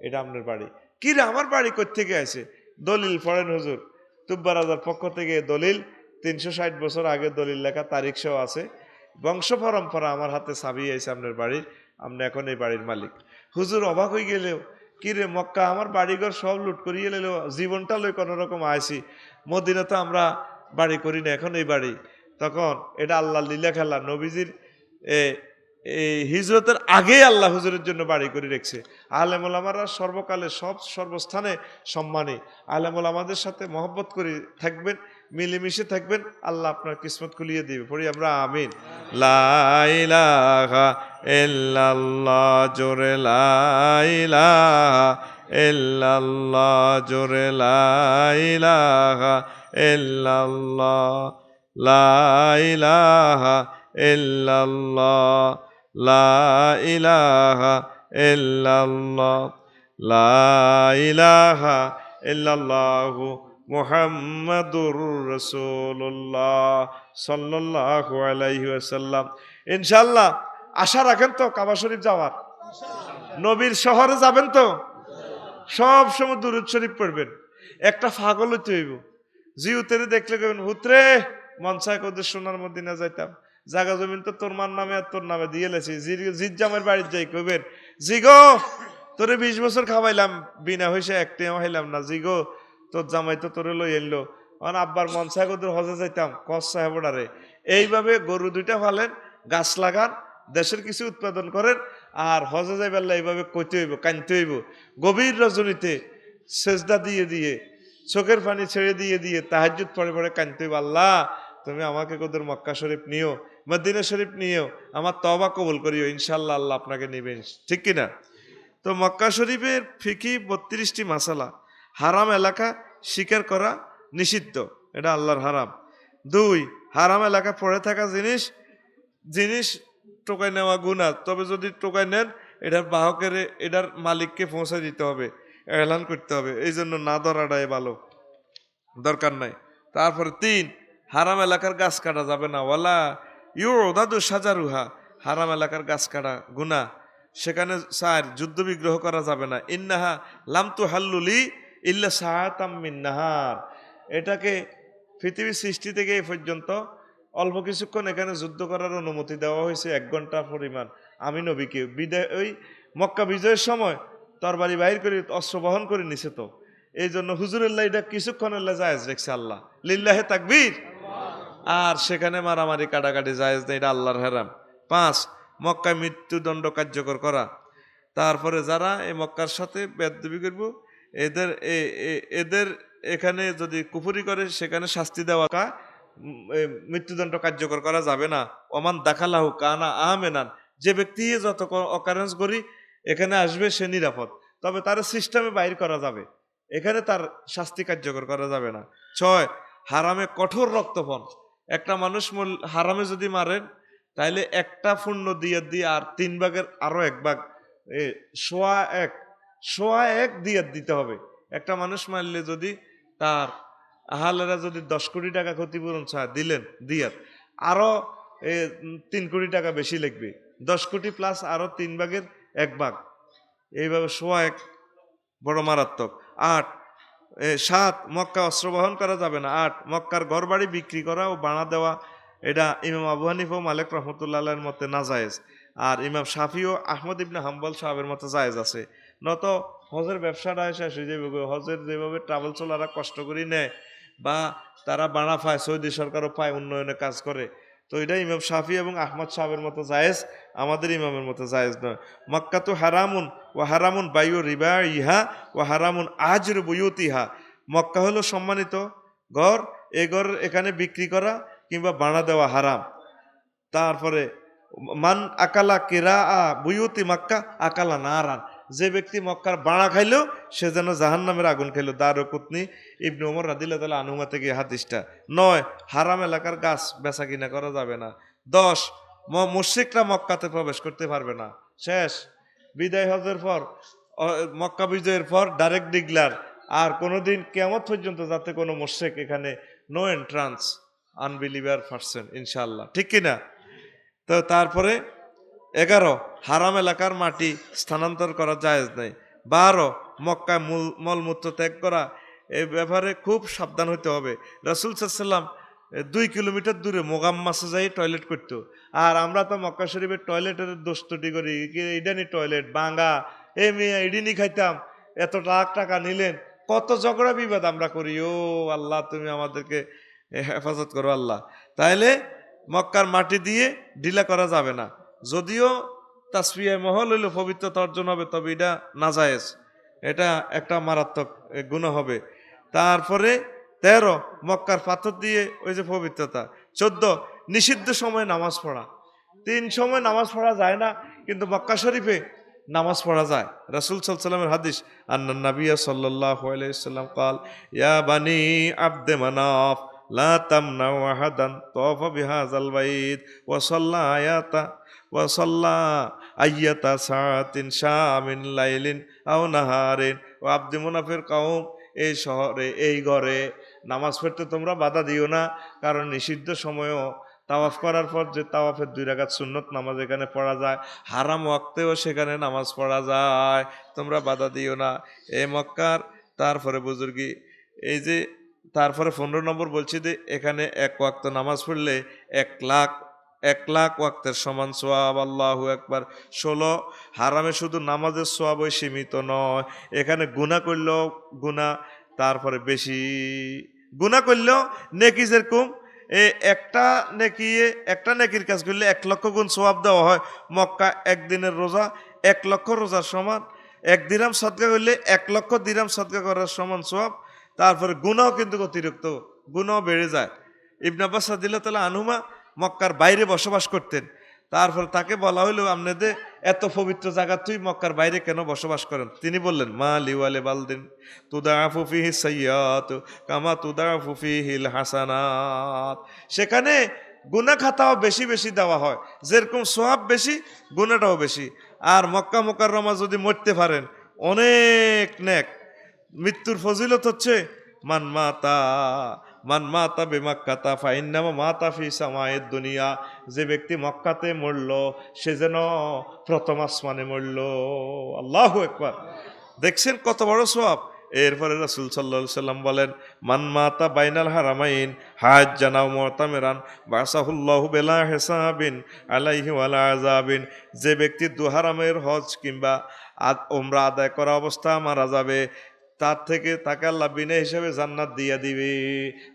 এটা আপনার বাড়ি। কি রে, আমার বাড়ি কোত্থেকে আছে? দলিল পড়েন হুজুর, তুব্বা রাজার পক্ষ থেকে দলিল, 360 বছর আগে দলিল লেখা, তারিখ সহ আছে। বংশ পরম্পরা আমার হাতে চাবি আইছে আপনার বাড়ির, আপনি এখন এই বাড়ির মালিক। হুজুর অবাক হয়ে গেলেও, কি রে, মক্কা আমার বাড়িঘর সব লুট করিয়ে এলো, জীবনটা লই কোনো রকম আইছি, মদিনা তো আমরা বাড়ি করি না, এখন এই বাড়ি। তখন এটা আল্লাহ লীলা খেলা, নবীজির এই হিজরতের আগে আল্লাহ হুজুরের জন্য বাড়ি করে রেখেছে। আলেম ওলামারা সর্বকালে সর্বস্থানে সম্মানী। আলেম ওলামাদের সাথে মহব্বত করে থাকবেন, মিলেমিশে থাকবেন, আল্লাহ আপনার কিসমত খুলিয়ে দিবে। পড়ি আমরা আমিন। লা ইলাহা ইল্লাল্লাহ, জোরে লা ইলাহা ইল্লাল্লাহ, জোরে লা ইলাহা ইল্লাল্লাহ, লা ইলাহা ইল্লাল্লাহ, লা ইলাহা ইল্লাল্লাহ, লা ইলাহা ইল্লাল্লাহু মুহাম্মাদুর রাসূলুল্লাহ সাল্লাল্লাহু আলাইহি ওয়াসাল্লাম। ইনশাআল্লাহ আশা রাখেন তো কাবা শরীফ যাওয়ার? নবীর শহরে যাবেন তো? সব সময় দুরূদ শরীফ পড়বেন। একটা পাগল হইতে হইব, জিউতেরে দেখলে কইবেন, হুতরে মন চায় কদের সোনার মদিনা যাইতাম, জাগা জমিন তো তোর মার নামে আর তোর নামে দিয়ে লেছি, জিদ জামের বাড়ির যাই কইবেন, জিগো তোরে 20 বছর খাওয়াইলাম, বিনা হইসে একটাও হাইলাম না, জিগো তোর জামাই তো তোরে লই এলো, মানে আব্বার মন চায় কদের হজে যাইতাম, কস সাহেবডারে। এইভাবে গরু 2টা ফালেন, গাছ লাগান, দেশের কিছু উৎপাদন করেন, আর হজে যাইবার এইভাবে কইতে হইব, কানতে হইব। গভীর রজনীতে সেজদা দিয়ে দিয়ে, চোখের পানি ছেড়ে দিয়ে দিয়ে, তাহাজ্জুদ পড়ে পড়ে কানতে হইব, আল্লাহ তুমি আমাকে কোদের মক্কা শরীফ নিও, মদিনা শরীফ নিও, আমার তওবা কবুল করিও, ইনশাআল্লাহ আল্লাহ আপনাকে নেবেন, ঠিক কিনা? তো মক্কা শরীফের ফিকি 32টি মাসালা। হারাম এলাকা শিকার করা নিষিদ্ধ, এটা আল্লাহর হারাম। 2, হারাম এলাকা পড়ে থাকা জিনিস টোকাই নেওয়া গুনাহ, তবে যদি টোকাই নেন এটার বাহকের এটার মালিককে পৌঁছে দিতে হবে, এলান করতে হবে। এই জন্য না ধরাটাই ভালো, দরকার নাই। তারপরে 3, হারাম এলাকার গাছ কাটা যাবে না। ওয়ালা ইউ দাদু সাজারুহা, হারাম এলাকার গাছ কাটা গুনাহ। সেখানে 4, যুদ্ধ বিগ্রহ করা যাবে না। ইন্নাহা লামতু হাল্লুলি ইল্লা সাআতাম মিন নাহার, এটাকে পৃথিবীর সৃষ্টি থেকে এই পর্যন্ত অল্প কিছুক্ষণ এখানে যুদ্ধ করার অনুমতি দেওয়া হয়েছে, 1 ঘন্টা পরিমাণ। আমি নবীকে বিদায় ওই মক্কা বিজয়ের সময় তরবারি বাহির করে অস্ত্র বহন করে নিছে, তো এই জন্য হুজুরুল্লাহ এটা কিছুক্ষণের জায়েজ রেখছে আল্লাহ, লিল্লাহে তাকবীর। আর সেখানে মারামারি কাটাকাটি জায়েজ নেই, এটা আল্লাহর হারাম। 5, মক্কায় মৃত্যুদণ্ড কার্যকর করা। তারপরে যারা এই মক্কার সাথে বেয়াদবি করব, এদের এদের এখানে যদি কুফরি করে সেখানে শাস্তি দেওয়া, মৃত্যুদণ্ড কার্যকর করা যাবে না। ওমান দাখালাহু কানা আমেনান, যে ব্যক্তি যত অকারেন্স করি এখানে আসবে সে নিরাপদ, তবে তার সিস্টেমে বাইর করা যাবে, এখানে তার শাস্তি কার্যকর করা যাবে না। 6, হারামে কঠোর রক্তপণ। একটা মানুষ হারামে যদি মারেন তাইলে একটা পূর্ণ দিয়ে আর 3 ভাগের আরো 1 ভাগ, সোয়া এক দিয়াত দিতে হবে। একটা মানুষ মারলে যদি তার আহালেরা যদি 10 কোটি টাকা ক্ষতিপূরণ চায় দিলেন দিয়াত, আরো 3 কোটি টাকা বেশি লাগবে, 10 কোটি প্লাস আরো 3 ভাগের 1 ভাগ, এইভাবে সোয়া এক, বড় মারাত্মক। 8, 7, মক্কা অস্ত্র বহন করা যাবে না। 8, মক্কার ঘর বাড়ি বিক্রি করা ও ভাড়া দেওয়া, এটা ইমাম আবু হানিফা ও মালিক রহমতুল্লাহ এর মতে নাজায়েজ। আর ইমাম শাফি ও আহমদ ইবনে হাম্বল সাহেবের মতে জায়েজ আছে। নত হজের ব্যবসাটা শেষ হয়ে যাবে, হজের যেভাবে ট্রাভেল চলারা কষ্ট করে নেয় বা তারা ভাড়া পায়, সৌদি সরকারও পায়, উন্নয়নে কাজ করে, তো এটা ইমাম শাফি এবং আহমদ সাহেবের মতো জায়েজ, আমাদের ইমামের মতো জায়েজ নয়। মক্কা তো হারামুন ও হারামুন বায়ু রিবা ইহা ও হারামুন আজর বুয়ুতিহা, মক্কা হলো সম্মানিত ঘর, এ ঘর এখানে বিক্রি করা কিংবা ভাড়া দেওয়া হারাম। তারপরে মান আকালা কিরা বুয়ুতি মক্কা আকালা নারান, যে ব্যক্তি মক্কার বাড়া খাইলো সে যেন জাহান্নামের আগুন খাইলো। দারকুতনি ইবনে ওমর রাদিয়াল্লাহু তাআলা আনহুমা থেকে হাদিসটা। 9, হারাম এলাকার গাছ বেচা কিনা করা যাবে না। 10, মুশরিকরা মক্কাতে প্রবেশ করতে পারবে না। শেষ, বিদায় হজের পর, মক্কা বিজয়ের পর ডাইরেক্ট ডিক্লার, আর কোনোদিন কিয়ামত পর্যন্ত যাতে কোনো মুশরিক এখানে নো এন্ট্রান্স, আনবিলিভার পারসন ইনশাআল্লাহ, ঠিক কিনা? তো তারপরে 11, হারাম এলাকার মাটি স্থানান্তর করা জায়েজ নেই। 12, মক্কায় মলমূত্র ত্যাগ করা, এই ব্যাপারে খুব সাবধান হতে হবে। রাসূল সাল্লাল্লাহু আলাইহি ওয়াসাল্লাম 2 কিলোমিটার দূরে মোগাম্মাসে যাই টয়লেট করতো, আর আমরা তো মক্কা শরীফের টয়লেটের দোস্তটি করি, ইডানি টয়লেট বাঙ্গা, মেয়ে ইডিনি খাইতাম, এত লাখ টাকা নিলেন, কত ঝগড়া বিবাদ আমরা করি। ও আল্লাহ, তুমি আমাদেরকে হেফাজত করো আল্লাহ। তাইলে মক্কার মাটি দিয়ে ঢিলা করা যাবে না, যদিও তাসফিয়া মহল হইল পবিত্রতা অর্জন হবে, তবে এটা নাজায়েজ, এটা একটা মারাত্মক গুনাহ হবে। তারপরে 13, মক্কার পাথর দিয়ে ওই যে পবিত্রতা। 14, নিষিদ্ধ সময় নামাজ পড়া। 3 সময় নামাজ পড়া যায় না, কিন্তু মক্কা শরীফে নামাজ পড়া যায়। রাসূল সাল্লাল্লাহু আলাইহি ওয়াসাল্লামের হাদিস, আন্নান নাবিয়্যা সাল্লাল্লাহু আলাইহি ওয়াসাল্লাম قال ইয়া বানি আব্দ মানাফ লা তামনাউ আহাদান তাওফা বিহাযাল বাইত ওয়া সাল্লা আইয়াতা সাআতিন শামিন লাইলিন আও নাহারিন। ও আব্দ মুনাফের কওম, এই শহরে এই ঘরে নামাজ পড়তে তোমরা বাধা দিও না, কারণ নিষিদ্ধ সময়ও তাওয়াফ করার পর যে তাওয়াফের 2 রাকাত সুন্নত নামাজ এখানে পড়া যায়, হারাম ওয়াক্তেও সেখানে নামাজ পড়া যায়, তোমরা বাধা দিও না এ মক্কার। তারপরে বুজুর্গি, এই যে তারপরে 15 নম্বর বলছি যে এখানে 1 ওয়াক্ত নামাজ পড়লে 1 লাখ ওয়াক্তের সমান সোয়াব, আল্লাহু আকবার। 16, হারামে শুধু নামাজের সোয়াবই সীমিত নয়, এখানে গুনাহ করলেও গুনাহ, তারপরে বেশি গুনাহ করলেও নেকি, যেরকম একটা নেকির কাজ করলে 1 লক্ষ গুণ সোয়াব দেওয়া হয়। মক্কা 1 দিনের রোজা 1 লক্ষ রোজার সমান, 1 দিরহাম সদকা করলে 1 লক্ষ দিরহাম সদকা করার সমান সোয়াব। তারপরে গুনাহ কিন্তু অতিরিক্ত গুনাহ বেড়ে যায়। ইবনে আব্বাস রাদিয়াল্লাহু তাআলা আনহুমা মক্কার বাইরে বসবাস করতেন, তারপর তাকে বলা হইল, আপনাদের এত পবিত্র জায়গা তুই মক্কার বাইরে কেন বসবাস করেন? তিনি বললেন, মা লিওয়ালে বালদিন তুদাফু ফিহি সাইয়্যাত কামা তুদাফু ফিহিল হাসানাত, সেখানে গুনাহ খাতাও বেশি বেশি দেওয়া হয়, যেরকম সোয়াব বেশি গুনাহটাও বেশি। আর মক্কা মুকাররমা যদি মরতে পারেন অনেক নেক। মৃত্যুর ফজিলত হচ্ছে মান মাতা বেমাক্কাতা ফাইন্নামা মাতা ফি সামায়েদ দুনিয়া। যে ব্যক্তি মক্কাতে মরল সে যেন প্রথম আসমানে মরল। আল্লাহু আকবার। দেখছেন কত বড় সওয়াব। এরপরে রাসূল সাল্লাল্লাহু আলাইহি সাল্লাম বলেন, মান মাতা বাইনাল হারামাইন হাজ্জান আও মুতামিরান বাসাহুল্লাহু বিলা হিসাবিন আলাইহি ওয়ালা আযাবিন। যে ব্যক্তি দু হারামের হজ কিংবা উমরা আদায় করা অবস্থা মারা যাবে, তার থেকে তাকে আল্লাহ বিনা হিসাবে জান্নাত দিয়ে দিবে,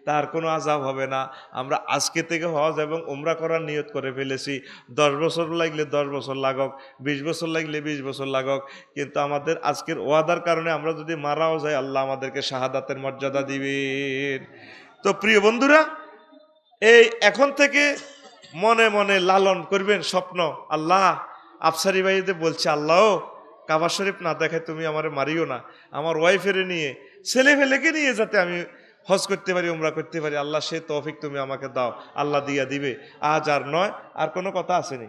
তার কোনো আযাব হবে না। আমরা আজকে থেকে হজ এবং উমরা করার নিয়ত করে ফেলেছি। 10 বছর লাগলে 10 বছর লাগুক, 20 বছর লাগলে 20 বছর লাগুক, কিন্তু আমাদের আজকের ওয়াদার কারণে আমরা যদি মারাও যাই আল্লাহ আমাদেরকে শাহাদাতের মর্যাদা দিবেন। তো প্রিয় বন্ধুরা, এই এখন থেকে মনে মনে লালন করবেন স্বপ্ন। আল্লাহ আফসারি ভাইদের বলছে, আল্লাহ কাবা শরীফ না দেখায় তুমি আমারে মারিও না, আমার ওয়াইফের নিয়ে ছেলে ফেলেকে নিয়ে যাতে আমি হজ করতে পারি, উমরা করতে পারি। আল্লাহ সে তৌফিক তুমি আমাকে দাও। আল্লাহ দিয়া দিবে। আজ আর নয়, আর কোনো কথা আসেনি।